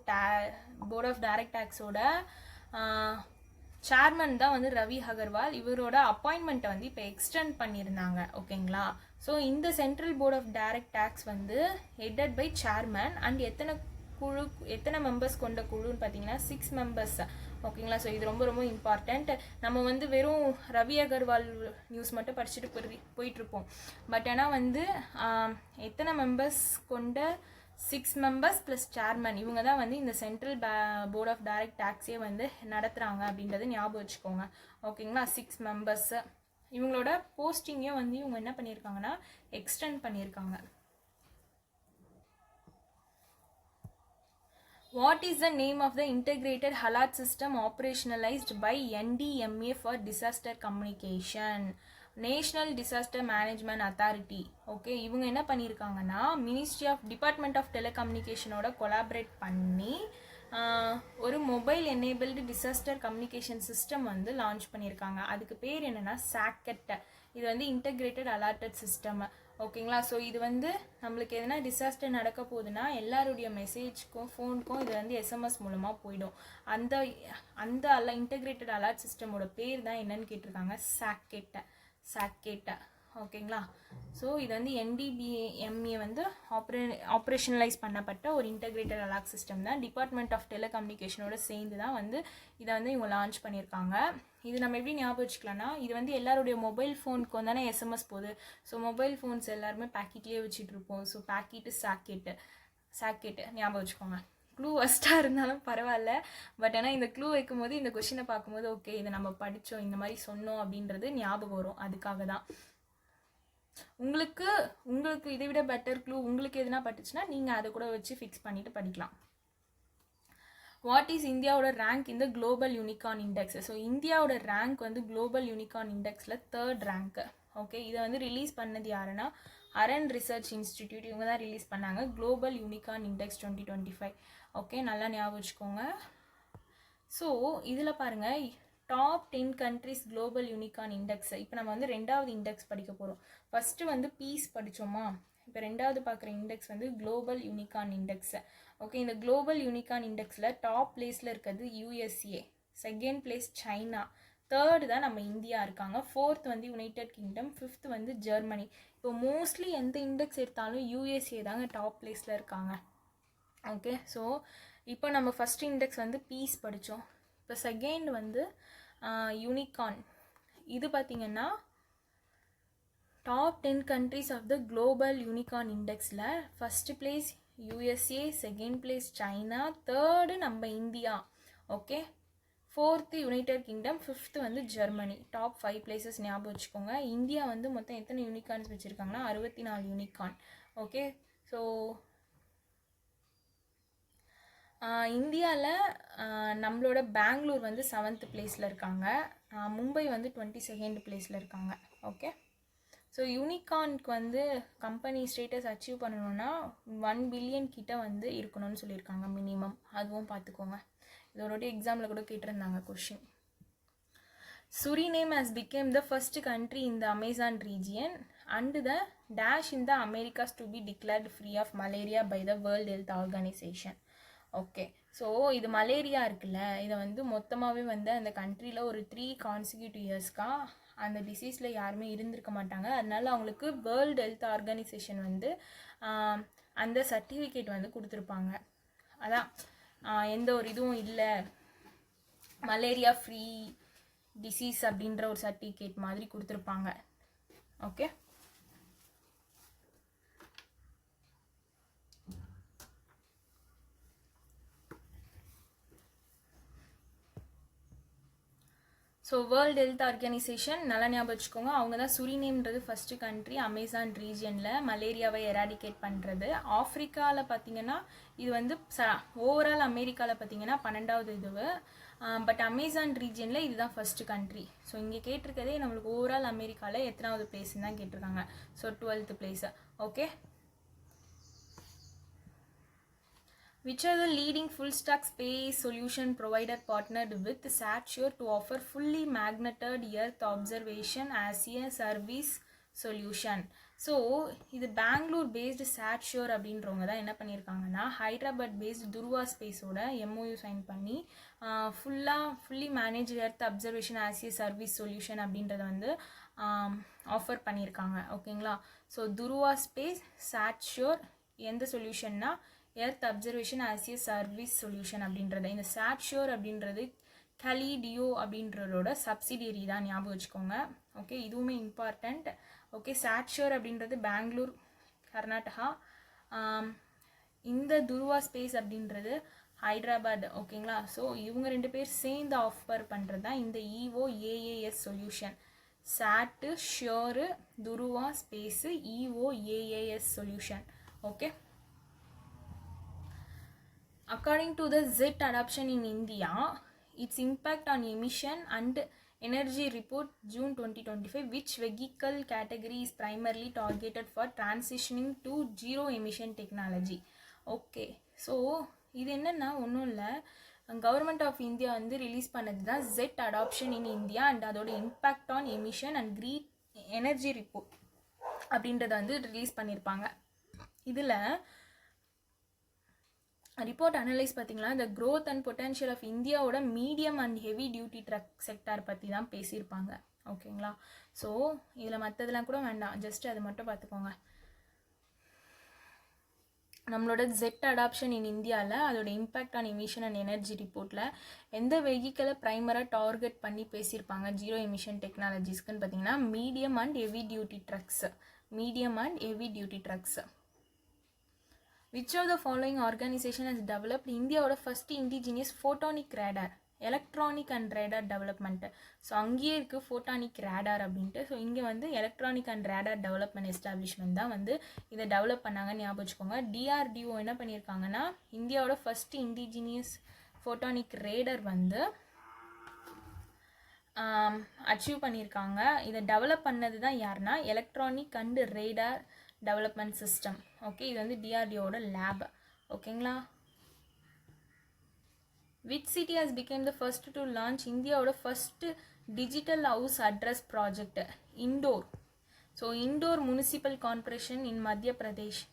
of Direct Tax ஓட சேர்மன் தான் வந்து ரவி அகர்வால். இவரோட அப்பாயின்மெண்ட்டை வந்து இப்போ எக்ஸ்டெண்ட் பண்ணியிருந்தாங்க. ஓகேங்களா. ஸோ இந்த central board of direct taxes வந்து ஹெட்டட் பை சேர்மன் அண்ட் எத்தனை மெம்பர்ஸ் கொண்ட குழுன்னு பார்த்தீங்கன்னா 6 மெம்பர்ஸ். ஓகேங்களா. ஸோ இது ரொம்ப ரொம்ப இம்பார்ட்டண்ட். நம்ம வந்து வெறும் ரவி அகர்வால் நியூஸ் மட்டும் படிச்சுட்டு போயிட்டுருப்போம். பட் ஆனால் வந்து எத்தனை மெம்பர்ஸ் கொண்ட 6 மெம்பர்ஸ் ப்ளஸ் சேர்மன், இவங்க தான் வந்து இந்த சென்ட்ரல் போர்ட் ஆஃப் டைரக்ட் டேக்ஸே வந்து நடத்துகிறாங்க அப்படின்றது ஞாபகம் வச்சுக்கோங்க. ஓகேங்களா. 6 மெம்பர்ஸ். இவங்களோட போஸ்டிங்கையும் வந்து இவங்க என்ன பண்ணியிருக்காங்கன்னா எக்ஸ்டெண்ட் பண்ணியிருக்காங்க. What is the name of the integrated alert system operationalized by NDMA for disaster communication? National disaster management authority. Okay, இவங்க என்ன பண்ணியிருக்காங்கன்னா டிபார்ட்மெண்ட் ஆஃப் டெலிகம்யூனிகேஷனோட கொலாபரேட் பண்ணி ஒரு mobile enabled disaster communication system வந்து லான்ச் பண்ணியிருக்காங்க. அதுக்கு பேர் என்னென்னா சாக்கெட். இது வந்து இன்டெகிரேட்டட் அலர்ட்டட் சிஸ்டம். ஓகேங்களா. ஸோ இது வந்து நம்மளுக்கு எதனா டிசாஸ்டர் நடக்க போகுதுன்னா எல்லாருடைய மெசேஜ்க்கும் ஃபோனுக்கும் இது வந்து எஸ்எம்எஸ் மூலமாக போயிடும். அந்த இன்டெகிரேட்டட் அலர்ட் சிஸ்டமோட பேர் தான் என்னன்னு கேட்டிருக்காங்க, சாக்கெட். ஓகேங்களா. ஸோ இது வந்து NDMA வந்து ஆப்ரேஷனலைஸ் பண்ணப்பட்ட ஒரு இன்டெகிரேட்டட் அலர்ட் சிஸ்டம் தான். டிபார்ட்மெண்ட் ஆஃப் டெலிகம்யூனிகேஷனோட சேர்ந்து தான் வந்து இதை வந்து இவங்க லான்ச் பண்ணியிருக்காங்க. இது நம்ம எப்படி ஞாபகம் வச்சுக்கலாம்னா, இது வந்து எல்லாருடைய மொபைல் ஃபோனுக்கு தானே எஸ்எம்எஸ் போகுது. ஸோ மொபைல் ஃபோன்ஸ் எல்லாருமே பேக்கெட்லேயே வச்சுட்டு இருப்போம். ஸோ பேக்கெட்டு சாக்கெட்டு ஞாபகம் வச்சுக்கோங்க. க்ளூ ஃபஸ்ட்டாக இருந்தாலும் பரவாயில்ல. பட் ஆனால் இந்த க்ளூ வைக்கும்போது இந்த கொஷினை பார்க்கும்போது ஓகே இதை நம்ம படித்தோம், இந்த மாதிரி சொன்னோம் அப்படின்றது ஞாபகம் வரும். அதுக்காக தான். உங்களுக்கு இதை விட பெட்டர் க்ளூ உங்களுக்கு எதுனா பட்டுச்சுன்னா நீங்கள் அதை கூட வச்சு ஃபிக்ஸ் பண்ணிவிட்டு படிக்கலாம். வாட் இஸ் இந்தியாவோட ரேங்க் இந்த குளோபல் யூனிகார்ன் இண்டெக்ஸ்? ஸோ இந்தியாவோட ரேங்க் வந்து குளோபல் யூனிகார்ன் இண்டெக்ஸில் 3rd ரேங்க். ஓகே, இதை வந்து ரிலீஸ் பண்ணது யாருன்னா அரன் ரிசர்ச் இன்ஸ்டிடியூட். இவங்க தான் ரிலீஸ் பண்ணாங்க குளோபல் யூனிகார்ன் இண்டெக்ஸ் 2025. ஓகே, நல்லா ஞாபகம் வச்சுக்கோங்க. ஸோ இதில் பாருங்கள், top 10 countries global unicorn index. இப்போ நம்ம வந்து 2வது இண்டெக்ஸ் படிக்க போகிறோம். ஃபஸ்ட்டு வந்து பீஸ் படித்தோமா, இப்போ 2வது பார்க்குற இண்டெக்ஸ் வந்து குளோபல் யூனிகார்ன் இண்டெக்ஸ். ஓகே, இந்த குளோபல் யூனிகார்ன் இண்டெக்ஸில் டாப் பிளேஸில் இருக்கிறது USA, 2nd place China, 3rd தான் நம்ம இந்தியா இருக்காங்க, 4th வந்து யுனைடெட் கிங்டம், 5th வந்து ஜெர்மனி. இப்போ மோஸ்ட்லி எந்த இண்டெக்ஸ் எடுத்தாலும் USA தாங்க டாப் பிளேஸில் இருக்காங்க. ஓகே, ஸோ இப்போ நம்ம ஃபஸ்ட் இண்டெக்ஸ் வந்து பீஸ் படித்தோம். இப்போ செகண்ட் வந்து யூனிகார்ன். இது பார்த்திங்கன்னா top 10 countries of the global unicorn இண்டெக்ஸில் first place USA, 2nd place China, 3rd நம்ம India. Okay, 4th United kingdom, 5th வந்து ஜெர்மனி. டாப் 5 பிளேசஸ் ஞாபகம் வச்சுக்கோங்க. இந்தியா வந்து மொத்தம் எத்தனை யூனிகார்ன்ஸ் வச்சுருக்காங்கன்னா 64 யூனிகார்ன். ஓகே, ஸோ இந்தியாவில் நம்மளோட பெங்களூர் வந்து 7th பிளேஸில் இருக்காங்க, மும்பை வந்து 22nd பிளேஸில் இருக்காங்க. ஓகே, ஸோ யூனிகார்னுக்கு வந்து கம்பெனி ஸ்டேட்டஸ் அச்சீவ் பண்ணணுன்னா 1 பில்லியன் கிட்ட வந்து இருக்கணும்னு சொல்லியிருக்காங்க மினிமம். அதுவும் பார்த்துக்கோங்க. இதோட எக்ஸாமில் கூட கேட்டிருந்தாங்க question. Suriname has become the first country in the Amazon region and the dash in the Americas to be declared free of malaria by the World Health Organization. Okay, so இது malaria இருக்குல்ல, இதை வந்து மொத்தமாகவே வந்து அந்த கண்ட்ரியில் ஒரு 3 consecutive இயர்ஸ்க்காக அந்த டிசீஸில் யாருமே இருந்திருக்க மாட்டாங்க. அதனால அவங்களுக்கு வேர்ல்டு ஹெல்த் ஆர்கனைசேஷன் வந்து அந்த சர்டிஃபிகேட் வந்து கொடுத்துருப்பாங்க. அதான் எந்த ஒரு இதுவும் இல்லை, மலேரியா ஃப்ரீ டிசீஸ் அப்படின்ற ஒரு சர்டிஃபிகேட் மாதிரி கொடுத்துருப்பாங்க. Okay, so world health organisation நல்லா ஞாபகம் வச்சுக்கோங்க. அவங்க தான் சுரினேம்ன்றது ஃபஸ்ட்டு கண்ட்ரி அமேசான் ரீஜனில் மலேரியாவை எராடிகேட் பண்ணுறது. ஆஃப்ரிக்காவில் பார்த்திங்கன்னா இது வந்து ஓவரால் அமெரிக்காவில் பார்த்திங்கன்னா 12வது இதுவு. பட் அமேசான் ரீஜனில் இதுதான் ஃபஸ்ட்டு கண்ட்ரி. ஸோ இங்கே கேட்டிருக்கதே நம்மளுக்கு ஓவரால் அமெரிக்காவில் எத்தனாவது பிளேஸ்ன்னு தான் கேட்டிருக்காங்க. So 12th place. Okay, which are the leading full stack space solution provider partnered with Satsure to offer fully magnetized earth observation as a service solution. So இது Bangalore based சாட்ஷோர் அப்படின்றவங்க தான் என்ன பண்ணியிருக்காங்கன்னா Hyderabad based Dhruva ஸ்பேஸோட MOU sign பண்ணி fully manage earth observation as a service solution அப்படின்றத வந்து offer பண்ணியிருக்காங்க. ஓகேங்களா. ஸோ துருவா ஸ்பேஸ் சாட்ஷோர் எந்த சொல்யூஷன்னா earth observation as a service solution அப்படின்றத. இந்த சாட்ஷோர் அப்படின்றது கலிடியோ அப்படின்றதோட சப்சிடியரி தான், ஞாபகம் வச்சுக்கோங்க. ஓகே, இதுவுமே இம்பார்ட்டண்ட். ஓகே, சாட்ஷோர் அப்படின்றது பெங்களூர் கர்நாடகா. இந்த துருவா ஸ்பேஸ் அப்படின்றது ஹைதராபாத். ஓகேங்களா. ஸோ இவங்க 2 பேர் சேர்ந்து ஆஃபர் பண்ணுறது தான் இந்த EOAAS solution. SatSure Dhruva space EOAAS solution. Okay. According to the ZET adoption in India, its impact on emission and energy report June 2025, which vehicle category is primarily targeted for transitioning to zero emission technology. Okay, so இது என்னன்னா ஒன்றும் இல்லை, government of India வந்து release பண்ணது தான் ZET adoption in India and அதோட impact on emission and green energy report அப்படின்றத வந்து ரிலீஸ் பண்ணியிருப்பாங்க. இதில் ரிப்போர்ட் அனலைஸ் பார்த்தீங்கன்னா இந்த க்ரோத் அண்ட் பொட்டன்ஷியல் ஆஃப் இந்தியாவோட medium and heavy duty truck sector பற்றி தான் பேசியிருப்பாங்க. ஓகேங்களா. ஸோ இதில் மற்றதெல்லாம் கூட வேண்டாம், ஜஸ்ட் அது மட்டும் பார்த்துக்கோங்க. நம்மளோட ZET அடாப்ஷன் இன் இந்தியாவில் அதோட impact on emission and energy ரிப்போர்ட்டில் எந்த வெஹிக்கிளை ப்ரைமராக டார்கெட் பண்ணி பேசியிருப்பாங்க ஜீரோ எமிஷன் டெக்னாலஜிஸ்க்குன்னு பார்த்தீங்கன்னா medium and heavy duty trucks. Which of the following organization has developed Indiaவோட first indigenous photonic radar, electronic and radar development? So அங்கேயே இருக்குது ஃபோட்டானிக் ரேடார் அப்படின்ட்டு. ஸோ இங்கே வந்து electronic and radar development establishment தான் வந்து இதை டெவலப் பண்ணாங்கன்னு ஞாபகம் வச்சுக்கோங்க. DRDO என்ன பண்ணியிருக்காங்கன்னா இந்தியாவோட ஃபர்ஸ்ட் இண்டிஜினியஸ் ஃபோட்டானிக் ரேடர் வந்து அச்சீவ் பண்ணியிருக்காங்க. இதை டெவலப் பண்ணது தான் யாருன்னா electronic and radar development system. Okay, இது வந்து DRDOட லேப். ஓகேங்களா. Which city has become the first to launch இந்தியாவோட first digital house address project? Indore. So Indore municipal corporation in Madhya Pradesh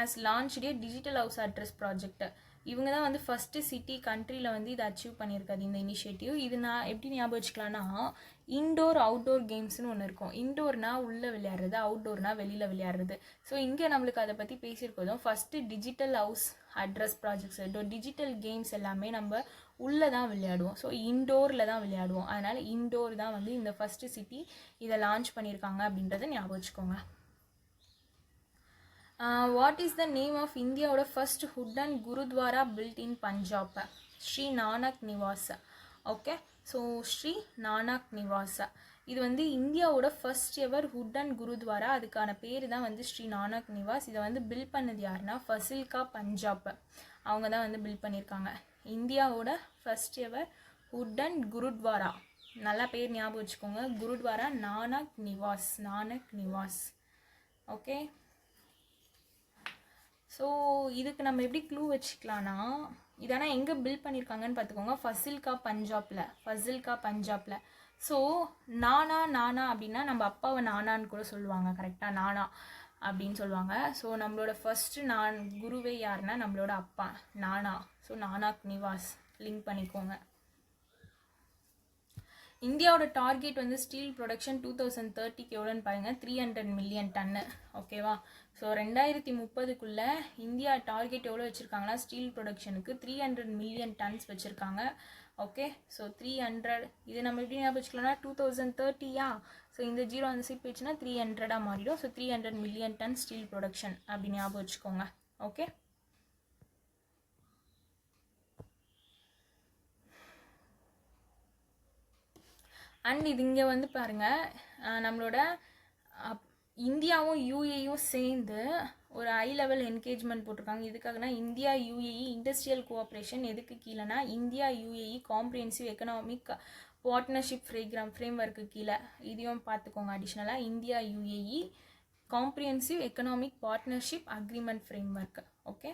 has launched a digital house address project. இவங்க தான் வந்து first city கண்ட்ரியில் வந்து இதை அச்சீவ் பண்ணியிருக்காது இந்த இனிஷியேட்டிவ். இது நான் எப்படி ஞாபகம் வச்சுக்கலான்னா இன்டோர் அவுட்டோர் கேம்ஸ்னு ஒன்று இருக்கும். இன்டோர்னா உள்ளே விளையாடுறது, அவுட்டோர்னா வெளியில் விளையாடுறது. ஸோ இங்கே நம்மளுக்கு அதை பற்றி பேசியிருக்கோம். First digital house address projects, digital games எல்லாமே நம்ம உள்ளே தான் விளையாடுவோம். ஸோ இன்டோரில் தான் விளையாடுவோம். அதனால் இன்டோர் தான் வந்து இந்த ஃபஸ்ட்டு சிட்டி இதை லான்ச் பண்ணியிருக்காங்க அப்படின்றத ஞாபகம் வச்சுக்கோங்க. What is the name of இந்தியாவோட ஃபர்ஸ்ட் ஹுட்டன் gurdwara built in Punjab? Shri Nanak Niwas. Okay, so Shri Nanak Niwas இது வந்து இந்தியாவோட ஃபர்ஸ்ட் எவர் ஹுட்டன் குருத்வாரா. அதுக்கான பேர் தான் வந்து ஸ்ரீ நானக் நிவாஸ். இதை வந்து பில்ட் பண்ணது யாருன்னா ஃபசில்கா பஞ்சாப். அவங்க தான் வந்து பில்ட் பண்ணியிருக்காங்க. இந்தியாவோட ஃபர்ஸ்ட் எவர் ஹுட்டன் குருத்வாரா, நல்லா பேர் ஞாபகம் வச்சுக்கோங்க, குருத்வாரா நானக் நிவாஸ். ஓகே, ஸோ இதுக்கு நம்ம எப்படி க்ளூ வச்சுக்கலான்னா இதனால் எங்கே பில்ட் பண்ணியிருக்காங்கன்னு பார்த்துக்கோங்க. ஃபசில்கா பஞ்சாப்பில். ஸோ நானா அப்படின்னா நம்ம அப்பாவை நானான்னு கூட சொல்லுவாங்க. கரெக்டாக நானா அப்படின்னு சொல்லுவாங்க. ஸோ நம்மளோட ஃபஸ்ட்டு குருவே யாருன்னா நம்மளோட அப்பா நானா. ஸோ நானக் நிவாஸ் லிங்க் பண்ணிக்கோங்க. இந்தியாவோட டார்கெட் வந்து ஸ்டீல் ப்ரொடக்ஷன் 2030க்கு எவ்வளோன்னு பாருங்கள், 300 மில்லியன் டன்னு. ஓகேவா. ஸோ 2030க்குள்ளே இந்தியா டார்கெட் எவ்வளோ வச்சுருக்காங்கன்னா ஸ்டீல் ப்ரொடக்ஷனுக்கு 300 மில்லியன் டன்ஸ் வச்சுருக்காங்க. ஓகே, ஸோ 300 இது நம்ம எப்படி ஞாபகம் வச்சுக்கலாம்னா 2030யா. ஸோ இந்த 0 அந்த சைட் போயிடுச்சுன்னா 300ஆக மாறிடும். So 300 million tonne steel production அப்படின்னு ஞாபகம் வச்சுக்கோங்க. ஓகே, அண்ட் இது இங்கே வந்து பாருங்கள், நம்மளோட இந்தியாவும் UAEயும் சேர்ந்து ஒரு ஹை லெவல் என்கேஜ்மெண்ட் போட்டிருக்காங்க. இதுக்காகனா இந்தியா UAE இண்டஸ்ட்ரியல் கோஆப்ரேஷன் எதுக்கு கீழேனா India UAE comprehensive economic partnership framework கீழே. இதையும் பார்த்துக்கோங்க. அடிஷ்னலாக India UAE comprehensive economic partnership agreement framework. Okay,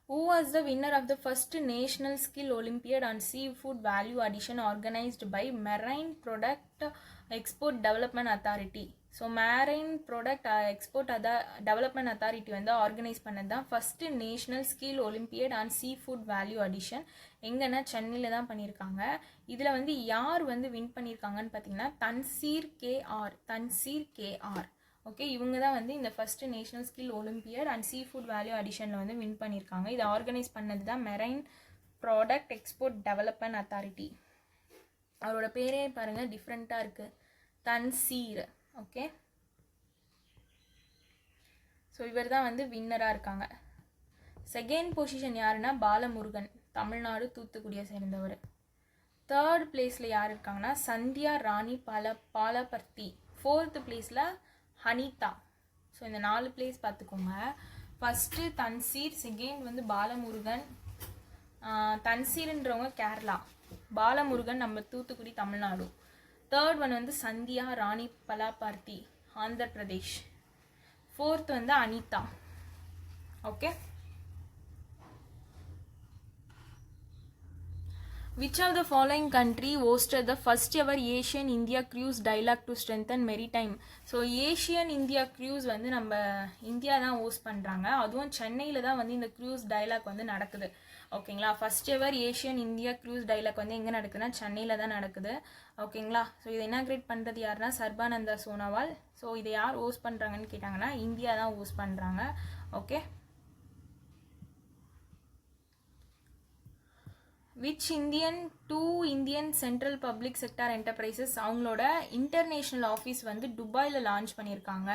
Who was the winner of the first National Skill Olympiad on Seafood Value Addition organized by Marine Product Export Development Authority? So marine product export development authority வந்து organise பண்ணது தான் first national skill olympiad on seafood value addition. எங்கன்னா சென்னையில் தான் பண்ணியிருக்காங்க. இதில் வந்து யார் வந்து வின் பண்ணியிருக்காங்கன்னு பார்த்தீங்கன்னா தன்சீர் கேஆர். ஓகே, இவங்க தான் வந்து இந்த first national skill olympiad and seafood value அடிஷனில் வந்து வின் பண்ணியிருக்காங்க. இதை ஆர்கனைஸ் பண்ணது தான் marine product export development authority. அவரோட பேரே பாருங்கள் டிஃப்ரெண்ட்டாக இருக்குது, தன்சீர். ஓகே, ஸோ இவர் தான் வந்து வின்னராக இருக்காங்க. செகண்ட் பொசிஷன் யாருன்னா பாலமுருகன், தமிழ்நாடு தூத்துக்குடியை சேர்ந்தவர். தேர்ட் பிளேஸில் யார் இருக்காங்கன்னா சந்தியா ராணி பாலபர்த்தி. ஃபோர்த்து பிளேஸில் ஹனிதா. ஸோ இந்த 4 பிளேஸ் பார்த்துக்கோங்க. ஃபஸ்ட்டு தன்சீர், செகண்ட் வந்து பாலமுருகன். தன்சீர்ன்றவங்க கேரளா, பாலமுருகன் நம்ம தூத்துக்குடி தமிழ்நாடு. தேர்ட் ஒன் வந்து சந்தியா ராணி பலாபர்த்தி ஆந்திர பிரதேஷ். ஃபோர்த் வந்து Anitha. Okay, which of the following country hosted the first ever Asian India cruise dialogue to strengthen maritime? So Asian India cruise வந்து நம்ம இந்தியா தான் ஹோஸ்ட் பண்ணுறாங்க. அதுவும் சென்னையில் தான் வந்து இந்த க்ரூஸ் டைலாக் வந்து நடக்குது. ஓகேங்களா, ஃபஸ்ட் எவர் ஏஷியன் இந்தியா க்ரூஸ் டைலாக் வந்து எங்கே நடக்குதுன்னா சென்னையில் தான் நடக்குது. ஓகேங்களா, ஸோ இதை இனாக்ரேட் பண்ணுறது யாருன்னா சர்பானந்தா சோனோவால். ஸோ இதை யார் ஹோஸ்ட் பண்ணுறாங்கன்னு கேட்டாங்கன்னா இந்தியா தான் ஹோஸ்ட் பண்ணுறாங்க. Okay, which Indian central public sector enterprises அவங்களோட இன்டர்நேஷ்னல் ஆஃபீஸ் வந்து துபாயில் லான்ச் பண்ணியிருக்காங்க.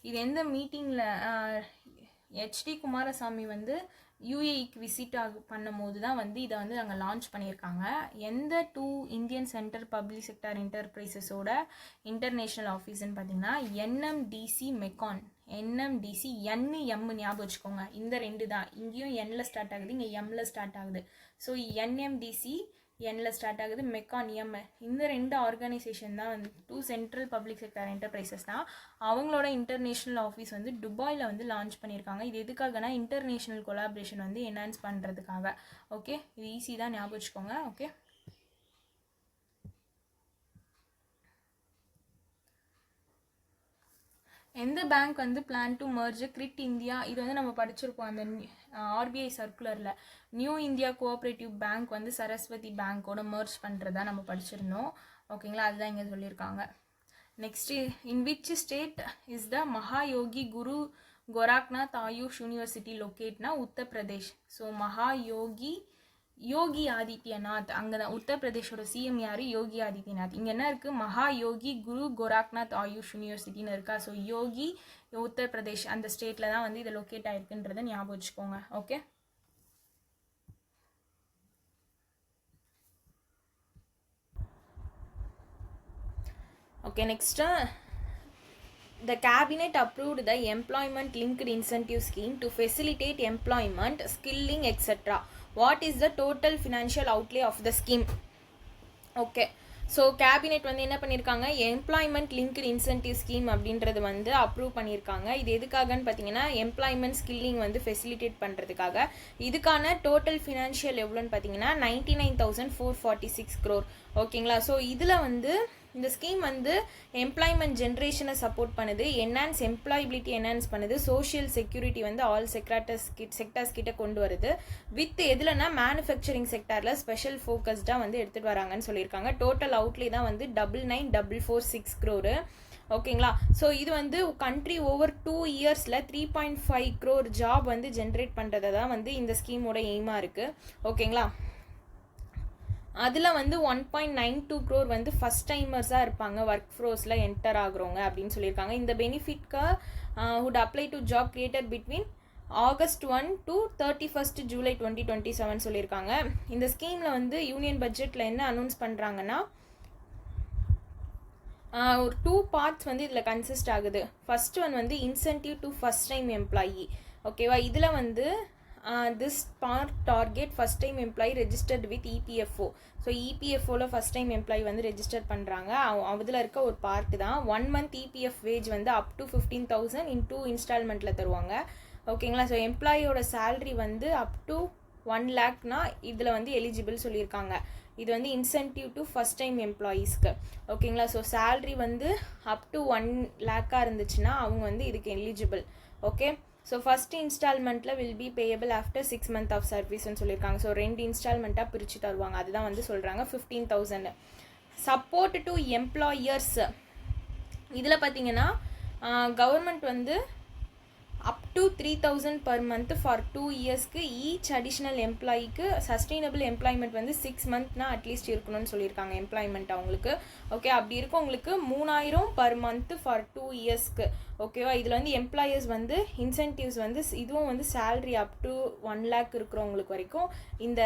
இது எந்த மீட்டிங்கில் HD குமாரசாமி வந்து யூஏஇக்கு விசிட் பண்ணும் போது தான் வந்து இதை வந்து நாங்கள் லான்ச் பண்ணியிருக்காங்க. எந்த 2 இந்தியன் சென்ட்ரல் பப்ளிக் செக்டார் என்டர்பிரைசஸோட இன்டர்நேஷ்னல் ஆஃபீஸ்ன்னு பார்த்தீங்கன்னா NMDC மெக்கான். NMDC M ஞாபகம் வச்சுக்கோங்க, இந்த 2 தான். இங்கேயும் Nல ஸ்டார்ட் ஆகுது, இங்கே Mல ஸ்டார்ட் ஆகுது. ஸோ NMDC Nல ஸ்டார்ட் ஆகுது, மெக்கான் M. இந்த 2 ஆர்கனைசேஷன் தான் வந்து 2 சென்ட்ரல் பப்ளிக் செக்டார் என்டர்பிரைசஸ் தான். அவங்களோட இன்டர்நேஷ்னல் ஆஃபீஸ் வந்து துபாயில் வந்து லான்ச் பண்ணியிருக்காங்க. இது எதுக்காகனா இன்டர்நேஷ்னல் கொலாபரேஷன் வந்து என்ஹான்ஸ் பண்ணுறதுக்காக. ஓகே, இது ஈஸி தான், ஞாபகம் வச்சுக்கோங்க. ஓகே, எந்த பேங்க் வந்து பிளான் டு மர்ஜ் கிரிட் இந்தியா? இது வந்து நம்ம படிச்சிருப்போம் அந்த RBI சர்க்குலரில். நியூ இந்தியா கோஆப்ரேட்டிவ் பேங்க் வந்து சரஸ்வதி பேங்க்கோட மர்ஜ் பண்ணுறதா நம்ம படிச்சிருந்தோம். ஓகேங்களா, அதுதான் இங்கே சொல்லியிருக்காங்க. Next, in which state is the Mahayogi Guru Gorakhnath AYUSH university லொக்கேட்னா உத்தரப்பிரதேஷ். ஸோ யோகி ஆதித்யநாத் அங்கே தான். உத்தரப்பிரதேஷோட CM யார்? யோகி ஆதித்யநாத். இங்கே என்ன இருக்குது? மகாயோகி குரு கோரக்நாத் ஆயுஷ் யூனிவர்சிட்டின்னு இருக்கா. ஸோ யோகி உத்தரப்பிரதேஷ் அந்த ஸ்டேட்டில் தான் வந்து இதை லொக்கேட் ஆகிருக்குன்றதை ஞாபகம் வச்சுக்கோங்க. Okay, next the cabinet approved the employment linked incentive scheme to facilitate employment, skilling, etc. What is the total financial outlay of the scheme? Okay, so cabinet வந்து என்ன பண்ணியிருக்காங்க, எம்ப்ளாய்மெண்ட் லிங்க்டு இன்சென்டிவ் ஸ்கீம் அப்படின்றது வந்து approve பண்ணியிருக்காங்க. இது எதுக்காகன்னு பார்த்தீங்கன்னா employment skilling வந்து ஃபெசிலிட்டேட் பண்ணுறதுக்காக. இதுக்கான டோட்டல் ஃபினான்ஷியல் எவ்வளோன்னு பார்த்தீங்கன்னா 99,446 crore. ஓகேங்களா, ஸோ இதில் வந்து இந்த ஸ்கீம் வந்து எம்ப்ளாய்மெண்ட் ஜென்ரேஷனை சப்போர்ட் பண்ணுது, எம்ப்ளாயபிலிட்டி என்ஹான்ஸ் பண்ணுது, சோஷியல் செக்யூரிட்டி வந்து ஆல் செக்டார்ஸ் கிட்ட கொண்டு வருது. வித் எதுலன்னா மேனுஃபேக்சரிங் செக்டாரில் ஸ்பெஷல் ஃபோக்கஸ்டாக வந்து எடுத்துகிட்டு வராங்கன்னு சொல்லியிருக்காங்க. டோட்டல் அவுட்லே தான் வந்து 99,446 crore. ஓகேங்களா, ஸோ இது வந்து கண்ட்ரி ஓவர் 2 இயர்ஸில் 3.5 crore ஜாப் வந்து ஜென்ரேட் பண்ணுறது தான் வந்து இந்த ஸ்கீமோட எய்மாக இருக்குது. ஓகேங்களா, அதில் வந்து 1.92 crore வந்து ஃபஸ்ட் டைமர்ஸாக இருப்பாங்க, ஒர்க் ஃபோர்ஸில் என்டர் ஆகுறவங்க அப்படின்னு சொல்லியிருக்காங்க. இந்த பெனிஃபிட்க்கு would apply to job created between August 1 to 31st July 2027 சொல்லியிருக்காங்க. இந்த ஸ்கீமில் வந்து யூனியன் பட்ஜெட்டில் என்ன அனௌன்ஸ் பண்ணுறாங்கன்னா ஒரு 2 parts வந்து இதில் கன்சிஸ்ட் ஆகுது. ஃபர்ஸ்ட் ஒன் வந்து incentive to first time employee. ஓகேவா, இதில் வந்து this part target first time employee registered with EPFO. So EPFOவில் ஃபஸ்ட் டைம் எம்ப்ளாயி வந்து ரெஜிஸ்டர் பண்ணுறாங்க. அதில் இருக்க ஒரு பார்ட்டு தான் 1 month EPF வேஜ் வந்து up to 15,000 in 2 இன்ஸ்டால்மெண்ட்டில் தருவாங்க. ஓகேங்களா. ஸோ எம்ப்ளாயியோட சேலரி வந்து அப் டு 1 lakhனா இதில் வந்து எலிஜிபிள் சொல்லியிருக்காங்க. இது வந்து இன்சென்டிவ் டு ஃபஸ்ட் டைம் எம்ப்ளாயீஸ்க்கு. ஓகேங்களா. ஸோ சேலரி வந்து அப் டு 1 lakhஆ இருந்துச்சுன்னா அவங்க வந்து இதுக்கு எலிஜிபிள். ஓகே. ஸோ ஃபஸ்ட் இன்ஸ்டால்மெண்ட்டில் will be payable after 6 months of சர்வீஸ்ன்னு சொல்லியிருக்காங்க. ஸோ 2 இன்ஸ்டால்மெண்ட்டாக பிரித்து தருவாங்க. அதுதான் வந்து சொல்கிறாங்க 15,000. சப்போர்ட் டு எம்ப்ளாயர்ஸ் இதில் பார்த்தீங்கன்னா கவர்மெண்ட் வந்து up to 3,000 per month for 2 yearsக்கு ஈச் அடிஷ்னல் எம்ப்ளாயிக்கு சஸ்டெயினபிள் எம்ப்ளாய்மெண்ட் வந்து 6 monthனா அட்லீஸ்ட் இருக்கணும்னு சொல்லியிருக்காங்க எம்ப்ளாய்மெண்ட் அவங்களுக்கு. ஓகே. அப்படி இருக்கும் உங்களுக்கு 3,000 per month ஃபார் 2 yearsக்கு. ஓகேவா. இதில் வந்து எம்ப்ளாயர்ஸ் வந்து இன்சென்டிவ்ஸ் வந்து இதுவும் வந்து சேலரி அப் டு 1 lakh இருக்கிறவங்களுக்கு வரைக்கும் இந்த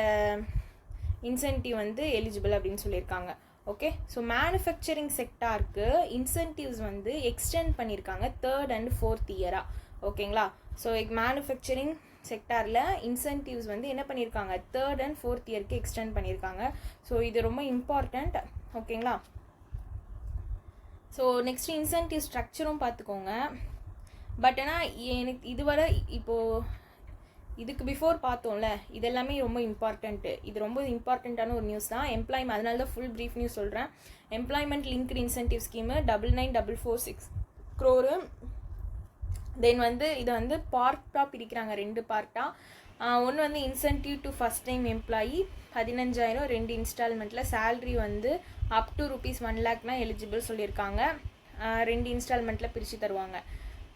இன்சென்டிவ் வந்து எலிஜிபிள் அப்படின்னு சொல்லியிருக்காங்க. ஓகே. ஸோ மேனுஃபேக்சரிங் செக்டாருக்கு இன்சென்டிவ்ஸ் வந்து எக்ஸ்டெண்ட் பண்ணியிருக்காங்க 3rd and 4th இயராக. ஓகேங்களா. ஸோ மேனுஃபேக்சரிங் செக்டாரில் இன்சென்டிவ்ஸ் வந்து என்ன பண்ணியிருக்காங்க 3rd and 4th இயருக்கு எக்ஸ்டெண்ட் பண்ணியிருக்காங்க. ஸோ இது ரொம்ப இம்பார்ட்டண்ட். ஓகேங்களா. ஸோ நெக்ஸ்ட் இன்சென்டிவ் ஸ்ட்ரக்சரும் பார்த்துக்கோங்க. பட் ஆனால் எனக்கு இதுவரை இப்போது இதுக்கு பிஃபோர் பார்த்தோம்ல இது எல்லாமே ரொம்ப இம்பார்ட்டண்ட்டு. இது ரொம்ப இம்பார்ட்டண்ட்டான ஒரு நியூஸ் தான். அதனால தான் ஃபுல் ப்ரீஃப் நியூஸ் சொல்கிறேன். Employment linked incentive scheme 99,446 crore. Then வந்து இதை வந்து பார்ட்டாக பிரிக்கிறாங்க 2 பார்ட்டாக. ஒன்று வந்து incentive to first time employee 15,000 2 இன்ஸ்டால்மெண்ட்டில் சேலரி வந்து அப் டு ₹1 lakhனா எலிஜிபிள் சொல்லியிருக்காங்க. 2 இன்ஸ்டால்மெண்ட்டில் பிரித்து தருவாங்க.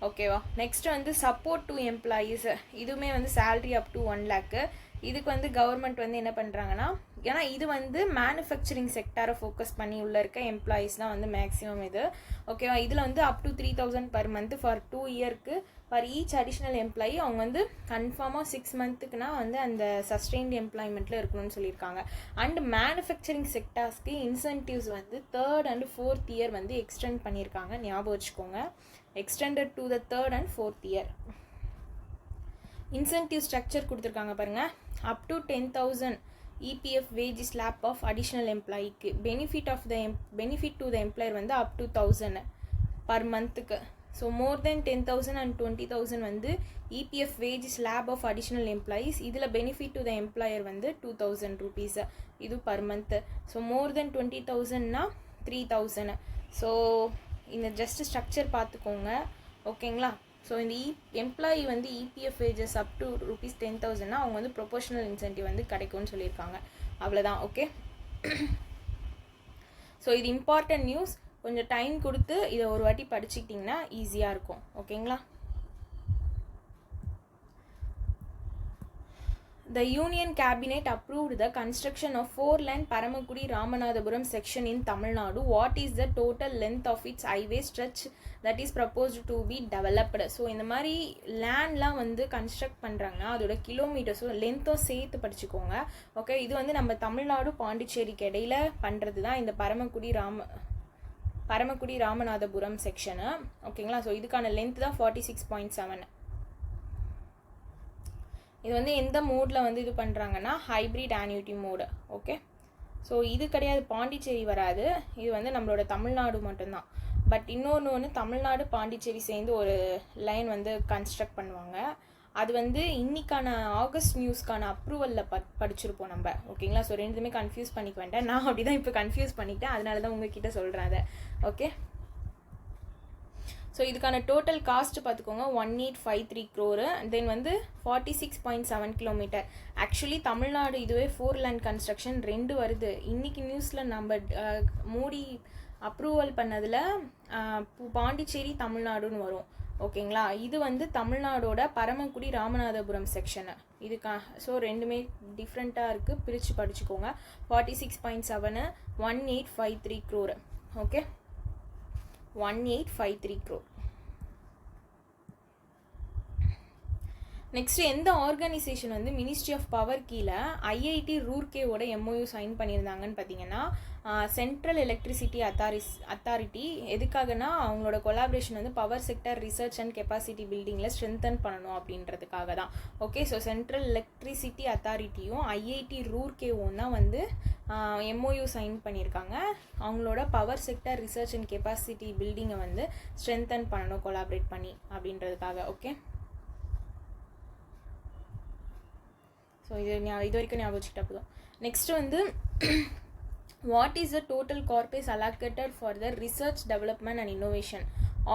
ஓகேவா. நெக்ஸ்ட் வந்து சப்போர்ட் டு எம்ப்ளாயீஸ் இதுவுமே வந்து சேலரி அப் டு 1 lakh. இதுக்கு வந்து கவர்மெண்ட் வந்து என்ன பண்ணுறாங்கன்னா ஏன்னா இது வந்து மேனுஃபேக்சரிங் செக்டாரை ஃபோக்கஸ் பண்ணி உள்ள இருக்க எம்ப்ளாயீஸ் தான் வந்து மேக்ஸிமம் இது. ஓகேவா. இதில் வந்து up to 3,000 per month for 2 yearக்கு ஃபார் ஈச் அடிஷ்னல் எம்ப்ளாயி அவங்க வந்து கன்ஃபார்மாக 6 monthக்குனா வந்து அந்த சஸ்டெயின்ட் எம்ப்ளாய்மெண்ட்டில் இருக்கணும்னு சொல்லியிருக்காங்க. அண்ட் மேனுஃபேக்சரிங் செக்டார்ஸ்க்கு இன்சென்டிவ்ஸ் வந்து 3rd and 4th year வந்து எக்ஸ்டெண்ட் பண்ணியிருக்காங்க. ஞாபகம் வச்சுக்கோங்க. Extended to the 3rd and 4th year. Incentive structure கொடுத்துருக்காங்க பாருங்கள். Up to 10,000 EPF wage slab of additional எம்ப்ளாயிக்கு பெனிஃபிட் டு த எம்ப்ளாயர் வந்து அப் டு 1,000 per monthக்கு. ஸோ மோர் தென் 10,000 and 20,000 வந்து EPF wage slab of additional employees. இதில் benefit to the employer வந்து 2,000 rupees இது per month. So more than 20,000னா 3,000. So இந்த just structure பார்த்துக்கோங்க. ஓகேங்களா. ஸோ இந்த எம்ப்ளாயி வந்து EPF wages அப் டு ₹10,000னா அவங்க வந்து ப்ரொபோஷனல் இன்சென்டிவ் வந்து கிடைக்கும்னு சொல்லியிருக்காங்க. அவ்வளோதான். ஓகே. ஸோ இது இம்பார்ட்டன்ட் நியூஸ். கொஞ்சம் டைம் கொடுத்து இதை ஒரு வாட்டி படிச்சுக்கிட்டிங்கன்னா ஈஸியாக இருக்கும். ஓகேங்களா. The Union Cabinet approved the construction of 4-lane Paramakudi Ramanathapuram section in Tamil Nadu. What is the total length of its highway stretch that is proposed to be developed? So இந்த மாதிரி லேண்ட்லாம் வந்து கன்ஸ்ட்ரக்ட் பண்ணுறாங்கன்னா அதோட கிலோமீட்டர்ஸும் லென்த்தும் சேர்த்து படிச்சுக்கோங்க. Okay. இது வந்து நம்ம தமிழ்நாடு பாண்டிச்சேரிக்கு இடையில் பண்ணுறது தான் இந்த பரமக்குடி ராமநாதபுரம் செக்ஷனு. ஓகேங்களா. ஸோ இதுக்கான லென்த் தான் 46.7. இது வந்து எந்த மோடில் வந்து இது பண்ணுறாங்கன்னா hybrid annuity mode. Okay. So இது கிடையாது, பாண்டிச்சேரி வராது. இது வந்து நம்மளோட தமிழ்நாடு மட்டும்தான். பட் இன்னொன்று தமிழ்நாடு பாண்டிச்சேரி சேர்ந்து ஒரு லைன் வந்து கன்ஸ்ட்ரக்ட் பண்ணுவாங்க. அது வந்து இன்னைக்கான ஆகஸ்ட் நியூஸ்க்கான அப்ரூவலில் படிச்சிருப்போம் நம்ம. ஓகேங்களா. ஸோ ரெண்டுமே கன்ஃபியூஸ் பண்ணிக்க வேண்டாம். நான் அப்படி தான் இப்போ கன்ஃபியூஸ் பண்ணிக்கிட்டேன். அதனால தான் உங்ககிட்ட சொல்கிறேன் அதை. ஓகே. ஸோ இதுக்கான டோட்டல் காஸ்ட் பார்த்துக்கோங்க 1853 crore. தென் வந்து 46.7 kilometer. ஆக்சுவலி தமிழ்நாடு இதுவே 4-lane கன்ஸ்ட்ரக்ஷன் 2 வருது. இன்றைக்கி நியூஸில் நம்ம மோடி அப்ரூவல் பண்ணதில் பாண்டிச்சேரி தமிழ்நாடுன்னு வரும். ஓகேங்களா. இது வந்து தமிழ்நாடோட பரமக்குடி ராமநாதபுரம் செக்ஷனு இதுக்கா. ஸோ ரெண்டுமே டிஃப்ரெண்ட்டாக இருக்குது, பிரித்து படிச்சுக்கோங்க. 46.7 1853 crore. ஓகே. 1853 crore. நெக்ஸ்ட் எந்த ஆர்கனைசேஷன் வந்து மினிஸ்ட்ரி ஆஃப் பவர் கீழே IIT ரூர்கேவோட MOU சைன் பண்ணியிருந்தாங்கன்னு பார்த்தீங்கன்னா சென்ட்ரல் எலக்ட்ரிசிட்டி அத்தாரிட்டி. எதுக்காகனா அவங்களோட கொலாபரேஷன் வந்து power sector research and capacity பில்டிங்கில் ஸ்ட்ரென்தன் பண்ணணும் அப்படின்றதுக்காக தான். ஓகே. ஸோ சென்ட்ரல் எலக்ட்ரிசிட்டி அத்தாரிட்டியும் IIT ரூர்கேவும் தான் வந்து MOU சைன் பண்ணியிருக்காங்க. அவங்களோட power sector research and capacity பில்டிங்கை வந்து ஸ்ட்ரென்தன் பண்ணணும் கொலாபரேட் பண்ணி அப்படின்றதுக்காக. ஓகே. ஸோ இது வரைக்கும் ஞாபகம் வச்சுக்கிட்டா போதும். நெக்ஸ்ட்டு வந்து what is the total corpus allocated for the research development and innovation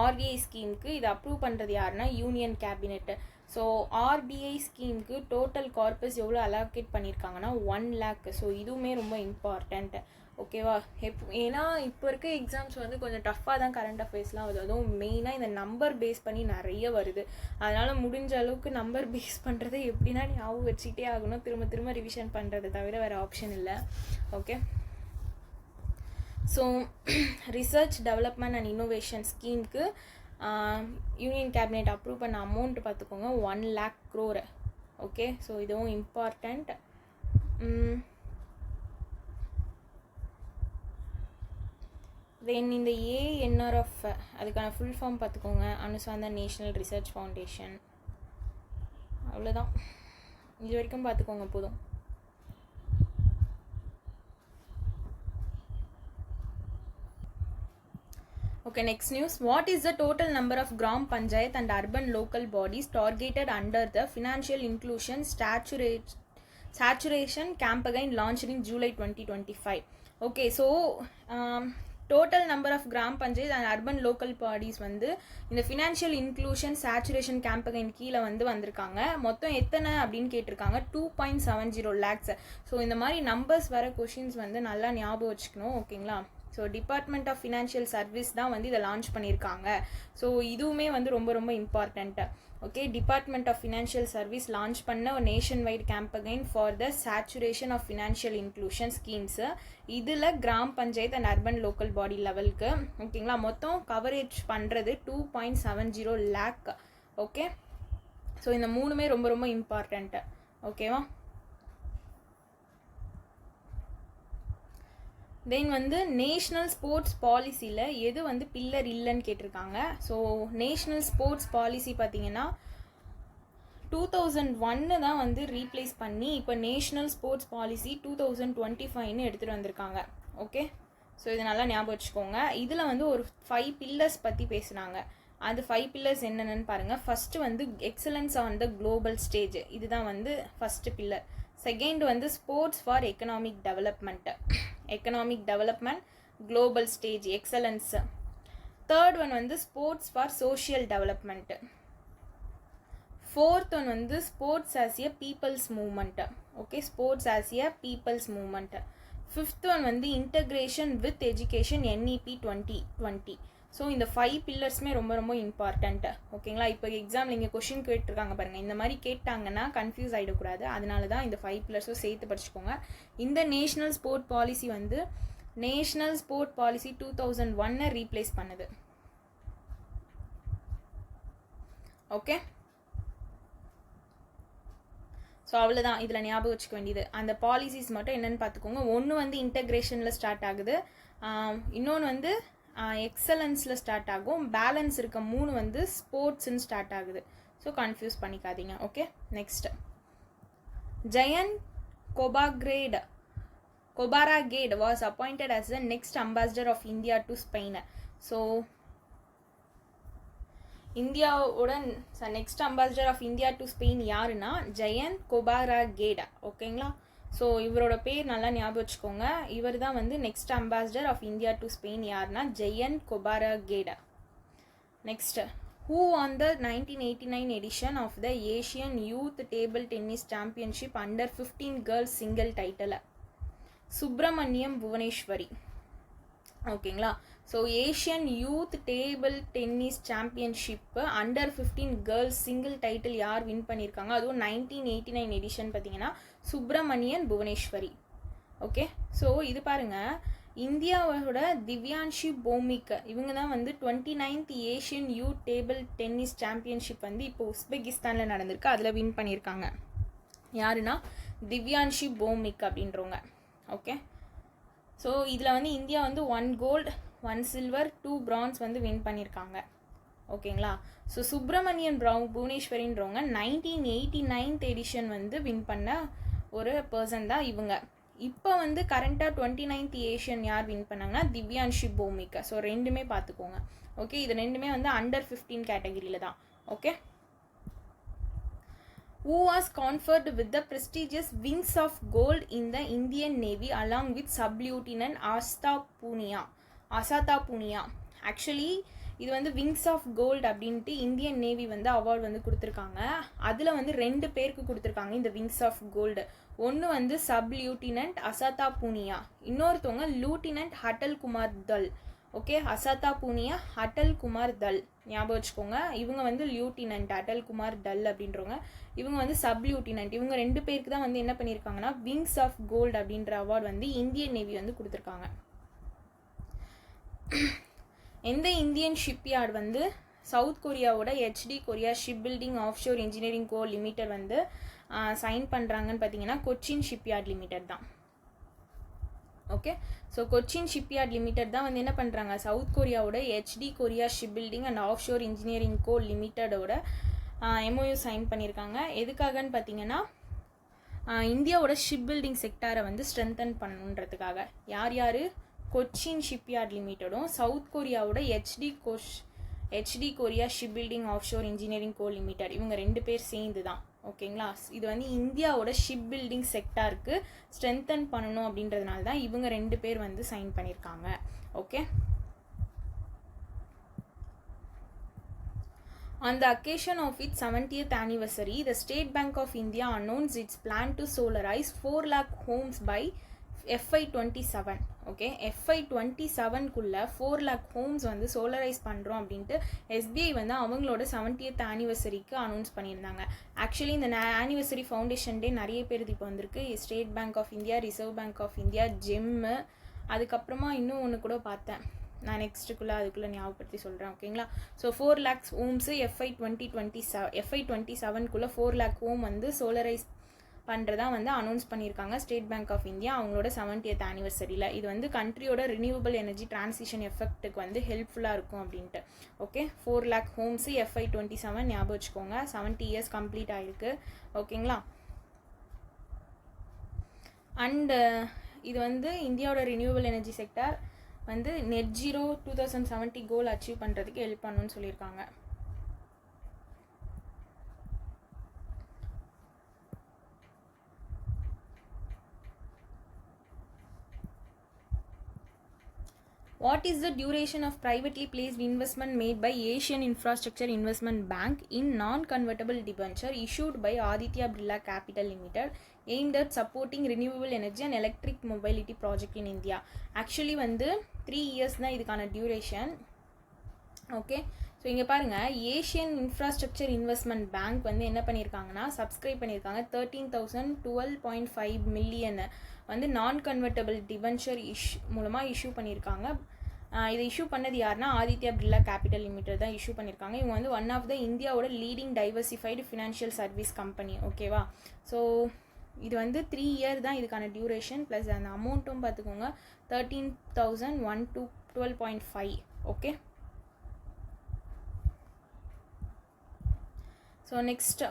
RDI ஸ்கீமுக்கு இது அப்ரூவ் பண்ணுறது யாருன்னா யூனியன் கேபினெட்டு. ஸோ ஆர்டிஐ ஸ்கீமுக்கு டோட்டல் கார்பஸ் எவ்வளோ அலோகேட் பண்ணியிருக்காங்கன்னா 1 lakh. ஸோ இதுவுமே ரொம்ப இம்பார்ட்டண்ட். ஓகேவா? ஏன்னா இப்போ இருக்க எக்ஸாம்ஸ் வந்து கொஞ்சம் டஃப்பாக தான் கரண்ட் அஃபேர்ஸ்லாம் வருது. அதுவும் மெயினாக இந்த நம்பர் பேஸ் பண்ணி நிறைய வருது. அதனால் முடிஞ்ச அளவுக்கு நம்பர் பேஸ் பண்ணுறது எப்படின்னா ஞாபகம் வச்சுக்கிட்டே ஆகணும், திரும்ப திரும்ப ரிவிஷன் பண்ணுறது தவிர வேறு ஆப்ஷன் இல்லை. Okay, so research development and innovation ஸ்கீமுக்கு யூனியன் கேபினெட் அப்ரூவ் பண்ண அமௌண்ட் பார்த்துக்கோங்க 1 lakh crore. ஓகே, ஸோ இதுவும் இம்பார்ட்டண்ட். தென் இந்த ANRF அதுக்கான ஃபுல் ஃபார்ம் பார்த்துக்கோங்க, அனுசாந்தன் நேஷ்னல் ரிசர்ச் ஃபவுண்டேஷன். அவ்வளோதான், இது வரைக்கும் பார்த்துக்கோங்க போதும். Okay, next news. What is the total number of Gram Panchayat and urban local bodies targeted under the Financial Inclusion Saturation Campaign launched in July 2025? Okay, so total number of Gram Panchayat and urban local bodies வந்து இந்த Financial Inclusion Saturation Campaign கீழே வந்திருக்காங்க. மொத்தம் எத்தனை அப்படின்னு கேட்டிருக்காங்க, 2.70 lakhs. So இந்த மாதிரி நம்பர்ஸ் வர கொஷின்ஸ் நல்லா ஞாபகம் வச்சுக்கணும். ஓகேங்களா? So department of financial service தான் இதை லான்ச் பண்ணியிருக்காங்க. ஸோ இதுவுமே ரொம்ப ரொம்ப important. Okay, department of financial service launch பண்ண ஒரு nationwide campaign for the saturation of financial inclusion schemes. இதில் gram panchayat and urban local body லெவலுக்கு ஓகேங்களா மொத்தம் கவரேஜ் பண்ணுறது 2.70 lakh. ஓகே, ஸோ இந்த மூணுமே ரொம்ப ரொம்ப இம்பார்ட்டண்ட்டு. ஓகேவா? தென் நேஷ்னல் ஸ்போர்ட்ஸ் பாலிசியில் எது பில்லர் இல்லைன்னு கேட்டிருக்காங்க. ஸோ நேஷ்னல் ஸ்போர்ட்ஸ் பாலிசி பார்த்தீங்கன்னா 2001 தான் ரீப்ளேஸ் பண்ணி இப்போ நேஷ்னல் ஸ்போர்ட்ஸ் பாலிசி 2025ன்னு எடுத்துகிட்டு வந்திருக்காங்க. ஓகே, ஸோ இது நல்லா ஞாபகம் வச்சுக்கோங்க. இதில் ஒரு 5 pillars பற்றி பேசுனாங்க. அந்த 5 pillars என்னென்னு பாருங்கள். First excellence on the global stage, இதுதான் first pillar. Second sports for economic development global stage excellence. Third one sports for social development. Fourth one sports as a people's movement. Okay, sports as a people's movement. Fifth one integration with education NEP 2020. So இந்த 5 பில்லர்ஸுமே ரொம்ப ரொம்ப important. ஓகேங்களா? இப்போ எக்ஸாமில் இங்கே question கேட்டிருக்காங்க பாருங்கள். இந்த மாதிரி கேட்டாங்கன்னா கன்ஃபியூஸ் ஆகிடக்கூடாது. அதனால தான் இந்த 5 பில்லர்ஸும் சேர்த்து படிச்சுக்கோங்க. இந்த national sport policy national sport policy 2001 replace பண்ணுது. ஓகே, ஸோ அவ்வளோதான் இதில் ஞாபகம் வச்சுக்க வேண்டியது. அந்த பாலிசிஸ் மட்டும் என்னென்னு பார்த்துக்கோங்க. ஒன்று இன்டகிரேஷனில் ஸ்டார்ட் ஆகுது, இன்னொன்று எக்ஸலன்ஸில் ஸ்டார்ட் ஆகும், பேலன்ஸ் இருக்க 3 ஸ்போர்ட்ஸ்ன்னு ஸ்டார்ட் ஆகுது. ஸோ கன்ஃபியூஸ் பண்ணிக்காதீங்க. Okay, next Jayant Khobragade was appointed as the next ambassador of India to Spain. So இந்தியாவோட next ambassador of India to Spain யாருன்னா ஜெயன் கொபாராகேட். ஓகேங்களா? ஸோ இவரோட பேர் நல்லா ஞாபகம் வச்சுக்கோங்க. இவர் தான் next ambassador of India to Spain யாருன்னா Jayant Khobragade. Next, who won the 1989 edition of the Asian youth table tennis championship under 15 girls single title? Subramaniam Bhuvaneswari. ஓகேங்களா? So Asian youth table tennis championship under 15 girls single title யார் win பண்ணியிருக்காங்க? அதுவும் 1989 edition பார்த்தீங்கன்னா Subramanian Bhuvaneswari. Okay, so இது பாருங்கள், இந்தியாவோட திவ்யான்ஷி போமிக் இவங்க தான் 29th Asian youth table tennis championship இப்போ உஸ்பெகிஸ்தானில் நடந்திருக்கு, அதில் வின் பண்ணியிருக்காங்க. யாருன்னா திவ்யான்ஷி போமிக் அப்படின்றவங்க. ஓகே, ஸோ இதில் India 1 gold 1 silver 2 bronze win பண்ணியிருக்காங்க. ஓகேங்களா? ஸோ சுப்பிரமணியன் புவனேஸ்வரின்றவங்க 1989th எடிஷன் வின் பண்ண ஒரு பர்சன் தான் இவங்க. இப்போ கரண்ட்டாக 29th ஏஷியன் யார் வின் பண்ணாங்கன்னா திவ்யான்ஷி போமிக். ஸோ ரெண்டுமே பார்த்துக்கோங்க. ஓகே, இது ரெண்டுமே அண்டர் 15 கேட்டகிரியில் தான். Okay, who was conferred with the prestigious Wings of Gold in the Indian Navy along with Sub-Lieutenant Asata Punia. Actually இது வந்து விங்ஸ் ஆஃப் கோல்டு அப்படின்ட்டு இந்தியன் நேவி வந்து அவார்டு வந்து கொடுத்துருக்காங்க. அதில் வந்து 2 பேருக்கு கொடுத்துருக்காங்க இந்த விங்ஸ் ஆஃப் கோல்டு. ஒன்று வந்து சப் லியூட்டினன்ட் அசாதா பூனியா, இன்னொருத்தவங்க லூட்டினன்ட் அடல் குமார் தல். ஓகே, அசாதா பூனியா, அடல் குமார் தல் ஞாபகம் வச்சுக்கோங்க. இவங்க வந்து லியூட்டினன்ட் அடல் குமார் தல் அப்படின்றவங்க, இவங்க வந்து சப் லியூட்டினன்ட். இவங்க 2 பேருக்கு தான் வந்து என்ன பண்ணியிருக்காங்கன்னா விங்ஸ் ஆஃப் கோல்டு அப்படின்ற அவார்டு வந்து இந்தியன் நேவி வந்து கொடுத்துருக்காங்க. எந்த இந்தியன் ஷிப்யார்டு வந்து சவுத் கொரியாவோட HD Korea ship building offshore engineering co limited வந்து சைன் பண்ணுறாங்கன்னு பார்த்தீங்கன்னா கொச்சின் ஷிப்யார்ட் லிமிடெட் தான். Okay, so Cochin shipyard limited தான் வந்து என்ன பண்ணுறாங்க, சவுத் கொரியாவோட HD Korea ship building and offshore engineering co லிமிடெடோட எம்ஓயு சைன் பண்ணியிருக்காங்க. எதுக்காகன்னு பார்த்தீங்கன்னா இந்தியாவோட ஷிப் பில்டிங் செக்டாரை வந்து ஸ்ட்ரென்தன் பண்ணணுன்றதுக்காக. யார் யார்? கொச்சின் ஷிப்யார்ட் லிமிட்டடும் சவுத் கொரியாவோட HD Korea ship building offshore engineering co limited, இவங்க 2 பேர் சேர்ந்து தான். ஓகேங்களா, இது வந்து இந்தியாவோட ஷிப் பில்டிங் செக்டாருக்கு ஸ்ட்ரென்தன் பண்ணணும் அப்படின்றதுனால தான் இவங்க 2 பேர் வந்து சைன் பண்ணியிருக்காங்க. Okay, on the occasion of its 70th anniversary, the State Bank of India announced its plan to solarize 4 lakh homes by FY27. Okay, FY27குள்ள 4 lakh ஹோம்ஸ் வந்து சோலரைஸ் பண்ணுறோம் அப்படின்ட்டு SBI வந்து அவங்களோட 70th ஆனிவர்சரிக்கு அனௌன்ஸ் பண்ணியிருந்தாங்க. ஆக்சுவலி இந்த ஆனிவர்சரி ஃபவுண்டேஷன் டே நிறைய பேர் இப்போ வந்திருக்கு. State bank of India, reserve bank of India, Jammu, அதுக்கப்புறமா இன்னும் ஒன்று கூட பார்த்தேன் நான் நெக்ஸ்ட்டுக்குள்ளே, அதுக்குள்ளே ஞாபகப்படுத்தி சொல்கிறேன். ஓகேங்களா, ஸோ 4 lakhs ஹோம்ஸு FY27குள்ளே 4 lakh ஹோம் வந்து சோலரைஸ் பண்ணுறதா வந்து அனௌன்ஸ் பண்ணியிருக்காங்க ஸ்டேட் பேங்க் ஆஃப் இந்தியா அவங்களோட 70th ஆனிவர்சரியில். இது வந்து கண்ட்ரியோட ரினியூவபிள் எனர்ஜி டிரான்சிஷன் எஃபெக்ட்டுக்கு வந்து ஹெல்ப்ஃபுல்லாக இருக்கும் அப்படின்ட்டு. ஓகே, 4 lakh ஹோம்ஸு FY27 ஞாபகம் வச்சுக்கோங்க. 70 years கம்ப்ளீட் ஆகிருக்கு. ஓகேங்களா, அண்டு இது வந்து இந்தியாவோட ரினியூவபிள் எனர்ஜி செக்டார் வந்து நெட் ஜீரோ 2070 கோல் அச்சீவ் பண்ணுறதுக்கு ஹெல்ப் பண்ணணும்னு சொல்லியிருக்காங்க. What is the duration of privately placed investment made by Asian Infrastructure Investment Bank in non-convertible debenture issued by Aditya Birla Capital Limited aimed at supporting renewable energy and electric mobility project in India? Actually வந்து 3 years தான் இதுக்கான duration. Okay, so இங்கே பாருங்கள், Asian infrastructure investment bank வந்து என்ன பண்ணியிருக்காங்கன்னா subscribe பண்ணியிருக்காங்க 13,012.5 million வந்து நான் கன்வெர்ட்டபிள் டிபென்ச்சர் மூலமாக இஷ்யூ பண்ணியிருக்காங்க. இதை இஷ்யூ பண்ணது யாருன்னா ஆதித்யா பிர்லா கேபிட்டல் லிமிடெட் தான் இஷ்யூ பண்ணியிருக்காங்க. இவங்க வந்து ஒன் ஆஃப் த இந்தியாவோட leading diversified financial service company. ஓகேவா, ஸோ இது வந்து 3 year தான் இதுக்கான டியூரேஷன், ப்ளஸ் அந்த அமௌண்ட்டும் பார்த்துக்கோங்க 13,112.5. Okay, so next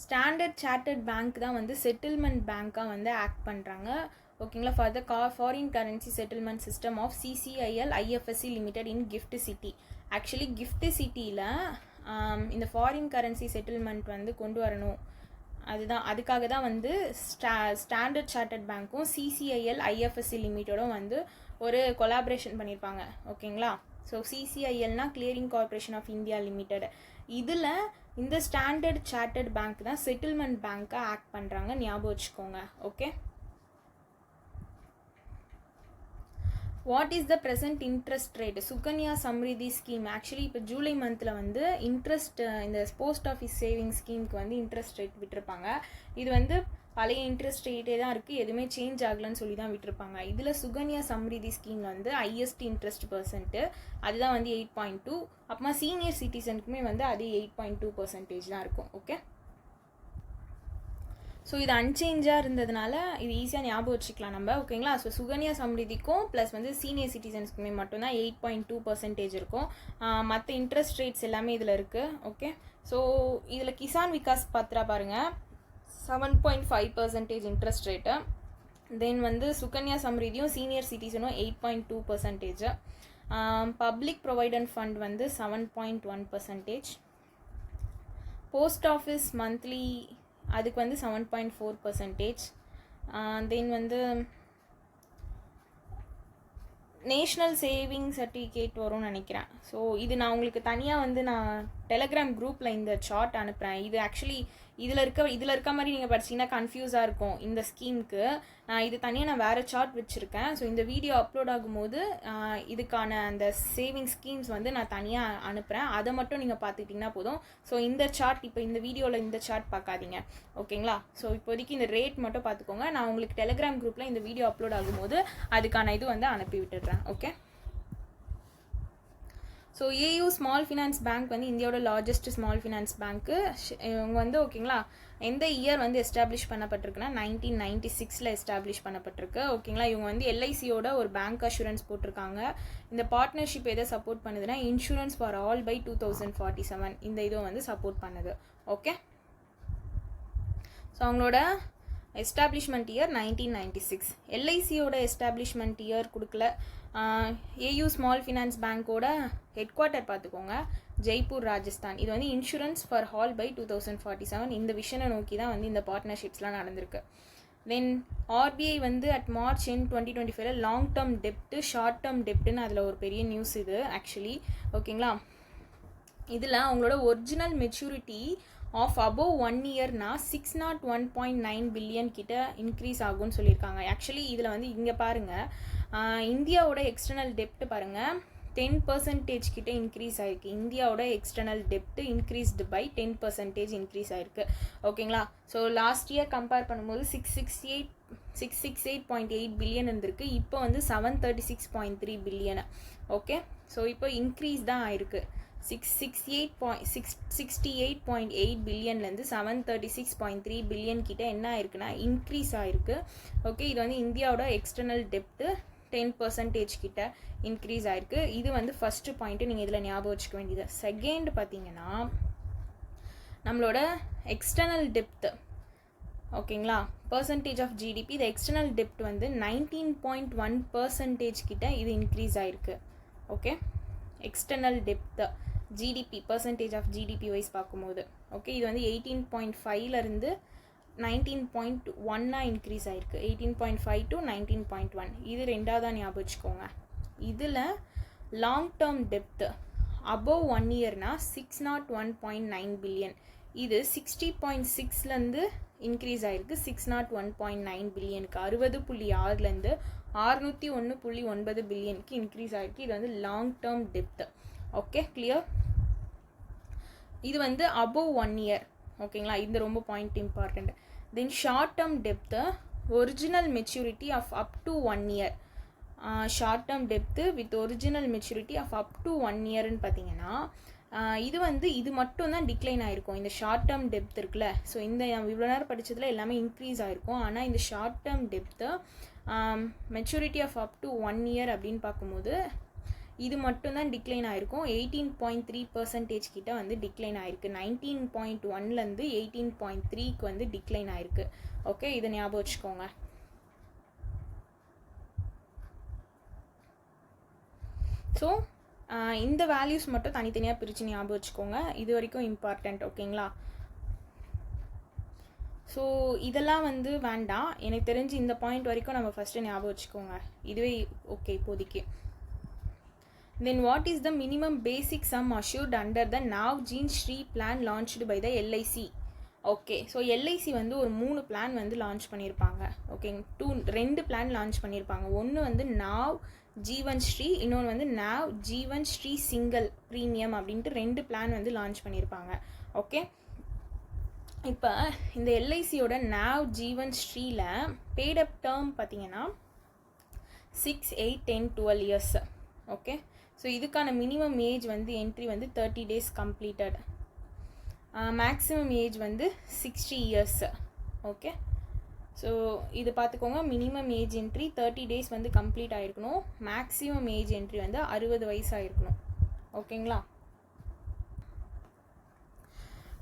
standard chartered bank தான் வந்து செட்டில்மெண்ட் பேங்க்காக வந்து ஆக்ட் பண்ணுறாங்க. ஓகேங்களா, for the foreign currency settlement system of CCIL IFSC limited in GIFT city. Actually GIFT சிட்டியில் இந்த ஃபாரின் கரன்சி செட்டில்மெண்ட் வந்து கொண்டு வரணும், அதுக்காக தான் வந்து ஸ்டாண்டர்ட் சார்ட்டர்ட் பேங்க்கும் CCIL IFSC லிமிட்டடும் வந்து ஒரு கொலாபரேஷன் பண்ணியிருப்பாங்க. ஓகேங்களா, ஸோ CCILனா clearing corporation of India limited. இதில் இந்த ஸ்டாண்டர்ட் சார்ட்டர்ட் பேங்க் தான் செட்டில்மெண்ட் பேங்க்காக ஆக்ட் பண்ணுறாங்க, ஞாபகம் வச்சுக்கோங்க. Okay, what is the present interest rate Sukanya Samriddhi scheme? Actually இப்போ ஜூலை மந்தில் வந்து இன்ட்ரெஸ்ட் இந்த போஸ்ட் ஆஃபீஸ் சேவிங் ஸ்கீமுக்கு வந்து இன்ட்ரெஸ்ட் ரேட் விட்டுருப்பாங்க. இது வந்து பழைய இன்ட்ரெஸ்ட் ரேட்டே தான் இருக்குது, எதுவுமே சேஞ்ச் ஆகலன்னு சொல்லி தான் விட்டுருப்பாங்க. இதில் சுகன்யா சம்ரிதி ஸ்கீம் வந்து ஹையஸ்ட் இன்ட்ரெஸ்ட் %, அதுதான் வந்து 8.2. அப்புறமா சீனியர் சிட்டிசனுக்குமே வந்து அது 8.2% தான் இருக்கும். ஓகே, ஸோ இது அன்சேஞ்சாக இருந்ததுனால இது ஈஸியாக ஞாபகம் வச்சுக்கலாம் நம்ம. ஓகேங்களா, ஸோ சுகன்யா சம்ரிதிக்கும் ப்ளஸ் வந்து சீனியர் சிட்டிசன்ஸ்க்குமே மட்டும்தான் 8.2% இருக்கும். மற்ற இன்ட்ரெஸ்ட் ரேட்ஸ் எல்லாமே இதில் இருக்குது. ஓகே, ஸோ இதில் கிசான் விகாஸ் பத்ரா பாருங்கள் 7.5% இன்ட்ரெஸ்ட் ரேட்டு. தென் வந்து சுகன்யா சம்ரிதியும் சீனியர் சிட்டிசனும் 8.2%. பப்ளிக் ப்ரொவைடன்ட் ஃபண்ட் வந்து 7.1%. போஸ்ட் ஆஃபீஸ் மந்த்லி அதுக்கு வந்து 7.4%. தென் வந்து நேஷ்னல் சேவிங் சர்டிஃபிகேட் வரும்னு நினைக்கிறேன். ஸோ இது நான் உங்களுக்கு தனியாக வந்து நான் டெலகிராம் குரூப்பில் இந்த சார்ட் அனுப்புகிறேன். இது ஆக்சுவலி இதில் இருக்க மாதிரி நீங்கள் படிச்சிங்கன்னா கன்ஃபியூஸாக இருக்கும் இந்த ஸ்கீமுக்கு. இது தனியாக நான் வேறு சார்ட் வச்சுருக்கேன். ஸோ இந்த வீடியோ அப்லோட் ஆகும்போது இதுக்கான அந்த சேவிங் ஸ்கீம்ஸ் வந்து நான் தனியாக அனுப்புகிறேன். அதை மட்டும் நீங்கள் பார்த்துக்கிட்டிங்கன்னா போதும். ஸோ இந்த சார்ட் இப்போ இந்த வீடியோவில் இந்த சார்ட் பார்க்காதீங்க, ஓகேங்களா? ஸோ இப்போதைக்கு இந்த ரேட் மட்டும் பார்த்துக்கோங்க. நான் உங்களுக்கு டெலகிராம் குரூப்பில் இந்த வீடியோ அப்லோட் ஆகும்போது அதுக்கான இது வந்து அனுப்பி விட்டுடுறேன். Okay. So AU small finance bank வந்து இந்தியாவோட லார்ஜஸ்ட் ஸ்மால் ஃபினான்ஸ் பேங்க்கு. இவங்க வந்து ஓகேங்களா எந்த இயர் வந்து எஸ்டாப்ளிஷ் பண்ணப்பட்டிருக்குன்னா 1996 எஸ்டாப்ளிஷ் பண்ணப்பட்டிருக்கு, ஓகேங்களா? இவங்க வந்து எல்ஐசியோட ஒரு பேங்க் அஷூரன்ஸ் போட்டிருக்காங்க. இந்த பார்ட்னர்ஷிப் எதை சப்போர்ட் பண்ணுதுன்னா இன்சூரன்ஸ் ஃபார் ஆல் பை 2047 இந்த இதுவும் வந்து சப்போர்ட் பண்ணுது. ஓகே. ஸோ அவங்களோட எஸ்டாப்ளிஷ்மெண்ட் இயர் 1996. எல்ஐசியோட எஸ்டாப்ளிஷ்மெண்ட் இயர் கொடுக்கல. ஏயு ஸ்மால் ஃபினான்ஸ் பேங்க்கோட ஹெட் குவார்ட்டர் பார்த்துக்கோங்க, ஜெய்ப்பூர், ராஜஸ்தான். இது வந்து இன்சூரன்ஸ் ஃபார் ஆல் பை 2047 இந்த விஷனை நோக்கி தான் வந்து இந்த பார்ட்னர்ஷிப்ஸ்லாம் நடந்திருக்கு. தென் ஆர்பிஐ வந்து அட் மார்ச் 2025 லாங் டேர்ம் டெப்ட்டு ஷார்ட் டேர்ம் டெப்ட்டுன்னு அதில் ஒரு பெரிய நியூஸ் இது ஆக்சுவலி, ஓகேங்களா? இதில் அவங்களோட ஒரிஜினல் மெச்சூரிட்டி ஆஃப் அபோவ் 1 இயர்னா 601.9 பில்லியன் கிட்ட இன்க்ரீஸ் ஆகும்னு சொல்லியிருக்காங்க. ஆக்சுவலி இதில் வந்து இங்கே பாருங்கள், இந்தியாவோட எக்ஸ்டர்னல் டெப்ட் பாருங்கள் 10% கிட்ட இன்க்ரீஸ் ஆகிருக்கு. இந்தியாவோட எக்ஸ்டர்னல் டெப்ட் இன்க்ரீஸ்டு பை 10% இன்க்ரீஸ் ஆகிருக்கு, ஓகேங்களா? ஸோ லாஸ்ட் இயர் கம்பேர் பண்ணும்போது 668.8 பில்லியன் இருந்திருக்கு. இப்போ வந்து 736.3 பில்லியனு, ஓகே? ஸோ இப்போ இன்க்ரீஸ் தான் ஆயிருக்கு. 68.8 பில்லியன்லேருந்து 736.3 பில்லியன் கிட்ட என்ன ஆயிருக்குன்னா இன்க்ரீஸ் ஆயிருக்கு, ஓகே? இது வந்து இந்தியாவோட எக்ஸ்டர்னல் டெப்ட்டு 10% கிட்ட இன்க்ரீஸ் ஆயிருக்கு. இது வந்து ஃபஸ்ட்டு பாயிண்ட்டு நீங்கள் இதில் ஞாபகம் வச்சுக்க வேண்டியது. செகண்ட் பார்த்தீங்கன்னா நம்மளோட எக்ஸ்டர்னல் டெப்த்து, ஓகேங்களா, பர்சன்டேஜ் ஆஃப் ஜிடிபி. இது எக்ஸ்டர்னல் டெப்ட் வந்து 19.1% கிட்ட இது இன்க்ரீஸ் ஆயிருக்கு, ஓகே? எக்ஸ்டர்னல் டெப்த் GDP percentage of GDP wise பார்க்கும்போது, ஓகே? இது வந்து 18.5லேருந்து 19.1 இன்க்ரீஸ் ஆயிருக்கு. 18.5 to 19.1 இது ரெண்டாவதாக ஞாபகம் வச்சுக்கோங்க. இதில் லாங் டேர்ம் டெப்த்து அபோவ் 1 இயர்னா 601.9 பில்லியன். இது 60.6லேருந்து இன்க்ரீஸ் ஆயிருக்கு 601.9 பில்லியனுக்கு. 60.6லேருந்து 601.9 பில்லியனுக்கு இன்க்ரீஸ் ஆயிருக்கு. இது வந்து லாங் டேர்ம் டெப்த், ஓகே? கிளியர்? இது வந்து அபோவ் 1 இயர், ஓகேங்களா? இந்த ரொம்ப point important. Then short term டெப்த்து original maturity of up to 1 year. Short term டெப்த்து with original maturity of up to 1 இயர்னு பார்த்தீங்கன்னா இது வந்து இது மட்டும் தான் டிக்ளைன் ஆகிருக்கும். இந்த ஷார்ட் டேர்ம் டெப்த் இருக்குல்ல, ஸோ இந்த இவ்வளோ நேரம் படித்ததில் எல்லாமே இன்க்ரீஸ் ஆகிருக்கும். ஆனால் இந்த ஷார்ட் டேர்ம் டெப்த்து maturity of up to 1 year அப்படின்னு பார்க்கும்போது இது மட்டும்தான் டிக்ளைன் ஆகிருக்கும். 18.3% கிட்ட வந்து டிக்ளைன் ஆகிருக்கு. 19.1லேருந்து 18.3க்கு வந்து டிக்ளைன் ஆகிருக்கு, ஓகே? இதை ஞாபகம் வச்சுக்கோங்க. ஸோ இந்த வேல்யூஸ் மட்டும் தனித்தனியாக பிரித்து ஞாபகம் வச்சுக்கோங்க. இது வரைக்கும் இம்பார்ட்டண்ட், ஓகேங்களா? ஸோ இதெல்லாம் வந்து வேண்டாம், எனக்கு தெரிஞ்சு இந்த பாயிண்ட் வரைக்கும் நம்ம ஃபஸ்ட்டு ஞாபகம் வச்சுக்கோங்க. இதுவே ஓகே இப்போதைக்கு. Then what is the minimum basic sum assured under the Navjeevan Shri plan launched by the LIC? Okay, so LIC வந்து ஒரு 3 பிளான் வந்து லான்ச் பண்ணியிருப்பாங்க, ஓகே? 2 பிளான் லான்ச் பண்ணியிருப்பாங்க. ஒன்று வந்து நாவ் ஜீவன் ஸ்ரீ, இன்னொன்று வந்து நாவ் ஜீவன் ஸ்ரீ சிங்கிள் ப்ரீமியம் அப்படின்ட்டு 2 பிளான் வந்து லான்ச் பண்ணியிருப்பாங்க, ஓகே? இப்போ இந்த எல்ஐசியோட நாவ் ஜீவன் ஸ்ரீல பேடப் டேர்ம் பார்த்தீங்கன்னா 6, 8, 10, 12 இயர்ஸ், ஓகே? ஸோ இதுக்கான மினிமம் ஏஜ் வந்து என்ட்ரி வந்து 30 days கம்ப்ளீட்டட். மேக்ஸிமம் ஏஜ் வந்து 60 இயர்ஸ், ஓகே? ஸோ இது பார்த்துக்கோங்க. மினிமம் ஏஜ் என்ட்ரி 30 days வந்து கம்ப்ளீட் ஆகிருக்கணும். மேக்ஸிமம் ஏஜ் என்ட்ரி வந்து 60 வயசு ஆகிருக்கணும், ஓகேங்களா?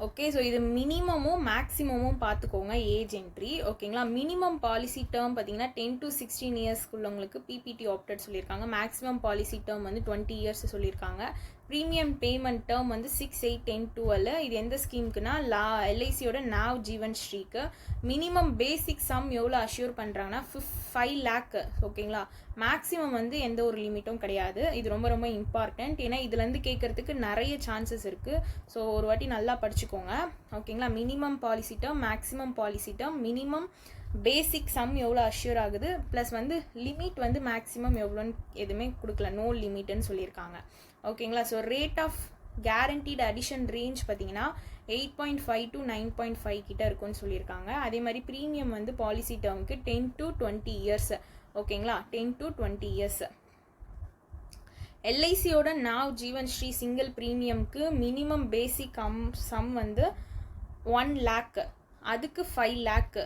ஓகே, ஸோ இது மினிமமும் மேக்ஸிமமும் பார்த்துக்கோங்க ஏஜ் என்ட்ரி, ஓகேங்களா? மினிமம் பாலிசி டேர்ம் பார்த்தீங்கன்னா 10 to 16 இயர்ஸ்க்குள்ளவங்களுக்கு பிபிடி ஆப்டட் சொல்லியிருக்காங்க. மேக்ஸிமம் பாலிசி டேர்ம் வந்து 20 இயர்ஸ் சொல்லியிருக்காங்க. ப்ரீமியம் பேமெண்ட் டேர்ம் வந்து 6, 8, 10, 12. இது எந்த ஸ்கீமுக்குன்னா எல்ஐசியோட நாவ் ஜீவன் ஸ்ரீக்கு. மினிமம் பேசிக் சம் எவ்வளோ அஷ்யூர் பண்ணுறாங்கன்னா 5 lakh. ஓகேங்களா, மேக்ஸிமம் வந்து எந்த ஒரு லிமிட்டும் கிடையாது. இது ரொம்ப ரொம்ப இம்பார்ட்டண்ட், ஏன்னா இதுலேருந்து கேட்கறதுக்கு நிறைய சான்சஸ் இருக்குது. ஸோ ஒரு வாட்டி நல்லா படிச்சுக்கோங்க. ஓகேங்களா, minimum policy term, maximum policy term, minimum basic sum எவ்வளோ அஷ்யூர் ஆகுது, ப்ளஸ் வந்து லிமிட் வந்து மேக்ஸிமம் எவ்வளோன்னு எதுவுமே கொடுக்கல, நோ லிமிட்னு சொல்லியிருக்காங்க. ஓகேங்களா, so rate of guaranteed addition range பார்த்தீங்கன்னா 8.5 to 9.5 கிட்ட இருக்குன்னு சொல்லியிருக்காங்க. அதே மாதிரி ப்ரீமியம் வந்து பாலிசி டேர்முக்கு 10 to 20 இயர்ஸ். ஓகேங்களா, 10 to 20 இயர்ஸ். எல்ஐசியோட நாவ் ஜீவன் ஸ்ரீ சிங்கிள் ப்ரீமியம்க்கு மினிமம் பேசிக் சம் வந்து 1 lakh, அதுக்கு 5 lakh.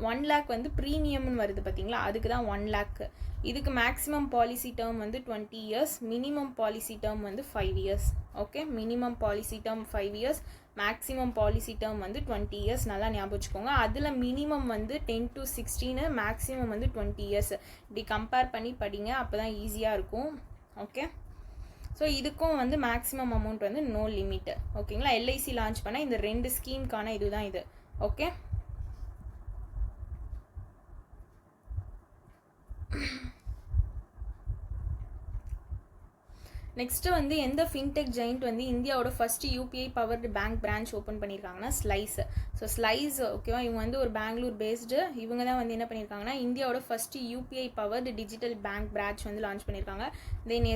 1 lakh வந்து ப்ரீமியம்னு வருது பார்த்தீங்களா, அதுக்கு தான் 1 lakh. இதுக்கு மேக்ஸிமம் பாலிசி டேர்ம் வந்து 20 இயர்ஸ், மினிமம் பாலிசி டேர்ம் வந்து 5 years. Okay, minimum policy term 5 years, maximum policy term வந்து 20 இயர்ஸ். நல்லா ஞாபகம் வச்சுக்கோங்க. அதில் மினிமம் வந்து 10 to 16, மேக்ஸிமம் வந்து 20 இயர்ஸ். இப்படி கம்பேர் பண்ணி படிங்க, அப்போ தான் ஈஸியாக இருக்கும். ஓகே, ஸோ இதுக்கும் வந்து மேக்ஸிமம் அமௌண்ட் வந்து நோ லிமிட். ஓகேங்களா, எல்ஐசி லான்ச் பண்ண இந்த 2 ஸ்கீம்க்கான இதுதான் இது. ஓகே, நெக்ஸ்ட்டு வந்து எந்த ஃபின்டெக் ஜெயிண்ட் வந்து இந்தியாவோட first UPI powered bank branch open பண்ணியிருக்காங்கன்னா ஸ்லைஸ். ஸோ ஸ்லைஸ் ஓகேவா, இவங்க வந்து ஒரு பெங்களூர் பேஸ்டு. இவங்க தான் வந்து என்ன பண்ணியிருக்காங்கன்னா இந்தியாவோட first UPI powered digital bank branch வந்து லான்ச் பண்ணியிருக்காங்க. தென்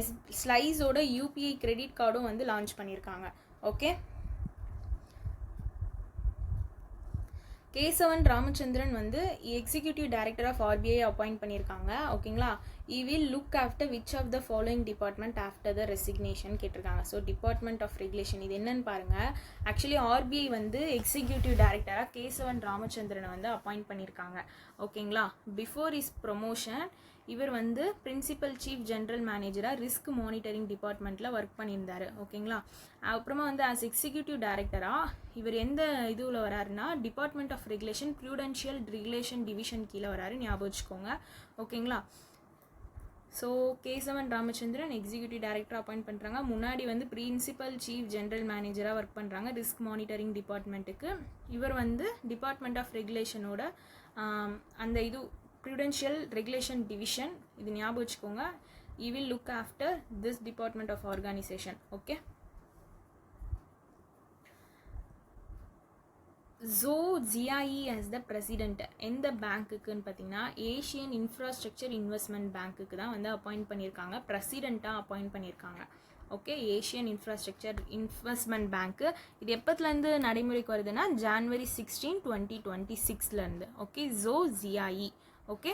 ஸ்லைஸோட யூபிஐ கிரெடிட் கார்டும் வந்து லான்ச் பண்ணியிருக்காங்க. ஓகே, கேசவன் ராமச்சந்திரன் வந்து executive director of RBI appoint பண்ணியிருக்காங்க. ஓகேங்களா, he will look after which of the following department after the resignation கேட்டிருக்காங்க. ஸோ டிபார்ட்மெண்ட் ஆஃப் ரெகுலேஷன் இது என்னன்னு பாருங்கள். ஆக்சுவலி ஆர்பிஐ வந்து எக்ஸிக்யூட்டிவ் டைரக்டராக கேசவன் ராமச்சந்திரனை வந்து அப்பாயிண்ட் பண்ணியிருக்காங்க. ஓகேங்களா, பிஃபோர் இஸ் ப்ரொமோஷன் இவர் வந்து பிரின்சிபல் சீஃப் ஜென்ரல் மேனேஜராக ரிஸ்க் மானிட்டரிங் டிபார்ட்மெண்ட்டில் ஒர்க் பண்ணியிருந்தார். ஓகேங்களா, அப்புறமா வந்து ஆஸ் எக்ஸிக்யூட்டிவ் டைரக்டராக இவர் எந்த இதுவில் வராருன்னா department of regulation prudential regulation division கீழே வராரு, ஞாபகம் வச்சுக்கோங்க. ஓகேங்களா, ஸோ Keshavan Ramachandran executive director appoint பண்ணுறாங்க. முன்னாடி வந்து பிரின்சிபல் சீஃப் ஜென்ரல் மேனேஜராக ஒர்க் பண்ணுறாங்க ரிஸ்க் மானிட்டரிங் டிபார்ட்மெண்ட்டுக்கு. இவர் வந்து டிபார்ட்மெண்ட் ஆஃப் ரெகுலேஷனோட அந்த இது ப்ரூடென்ஷியல் ரெகுலேஷன் டிவிஷன், இது ஞாபகம் வச்சுக்கோங்க. He will look after this department of organisation. Okay, Zou Jiayi as the president எந்த பேங்க்குன்னு பார்த்தீங்கன்னா ஏஷியன் இன்ஃப்ராஸ்ட்ரக்சர் இன்வெஸ்ட்மெண்ட் பேங்க்குக்கு தான் வந்து அப்பாயிண்ட் பண்ணியிருக்காங்க, பிரசிடெண்ட்டாக அப்பாயிண்ட் பண்ணியிருக்காங்க. Okay, Asian infrastructure investment bank. இது எப்போத்துலேருந்து நடைமுறைக்கு வருதுன்னா January 16, 2026. Okay, Zou Jiayi. Okay.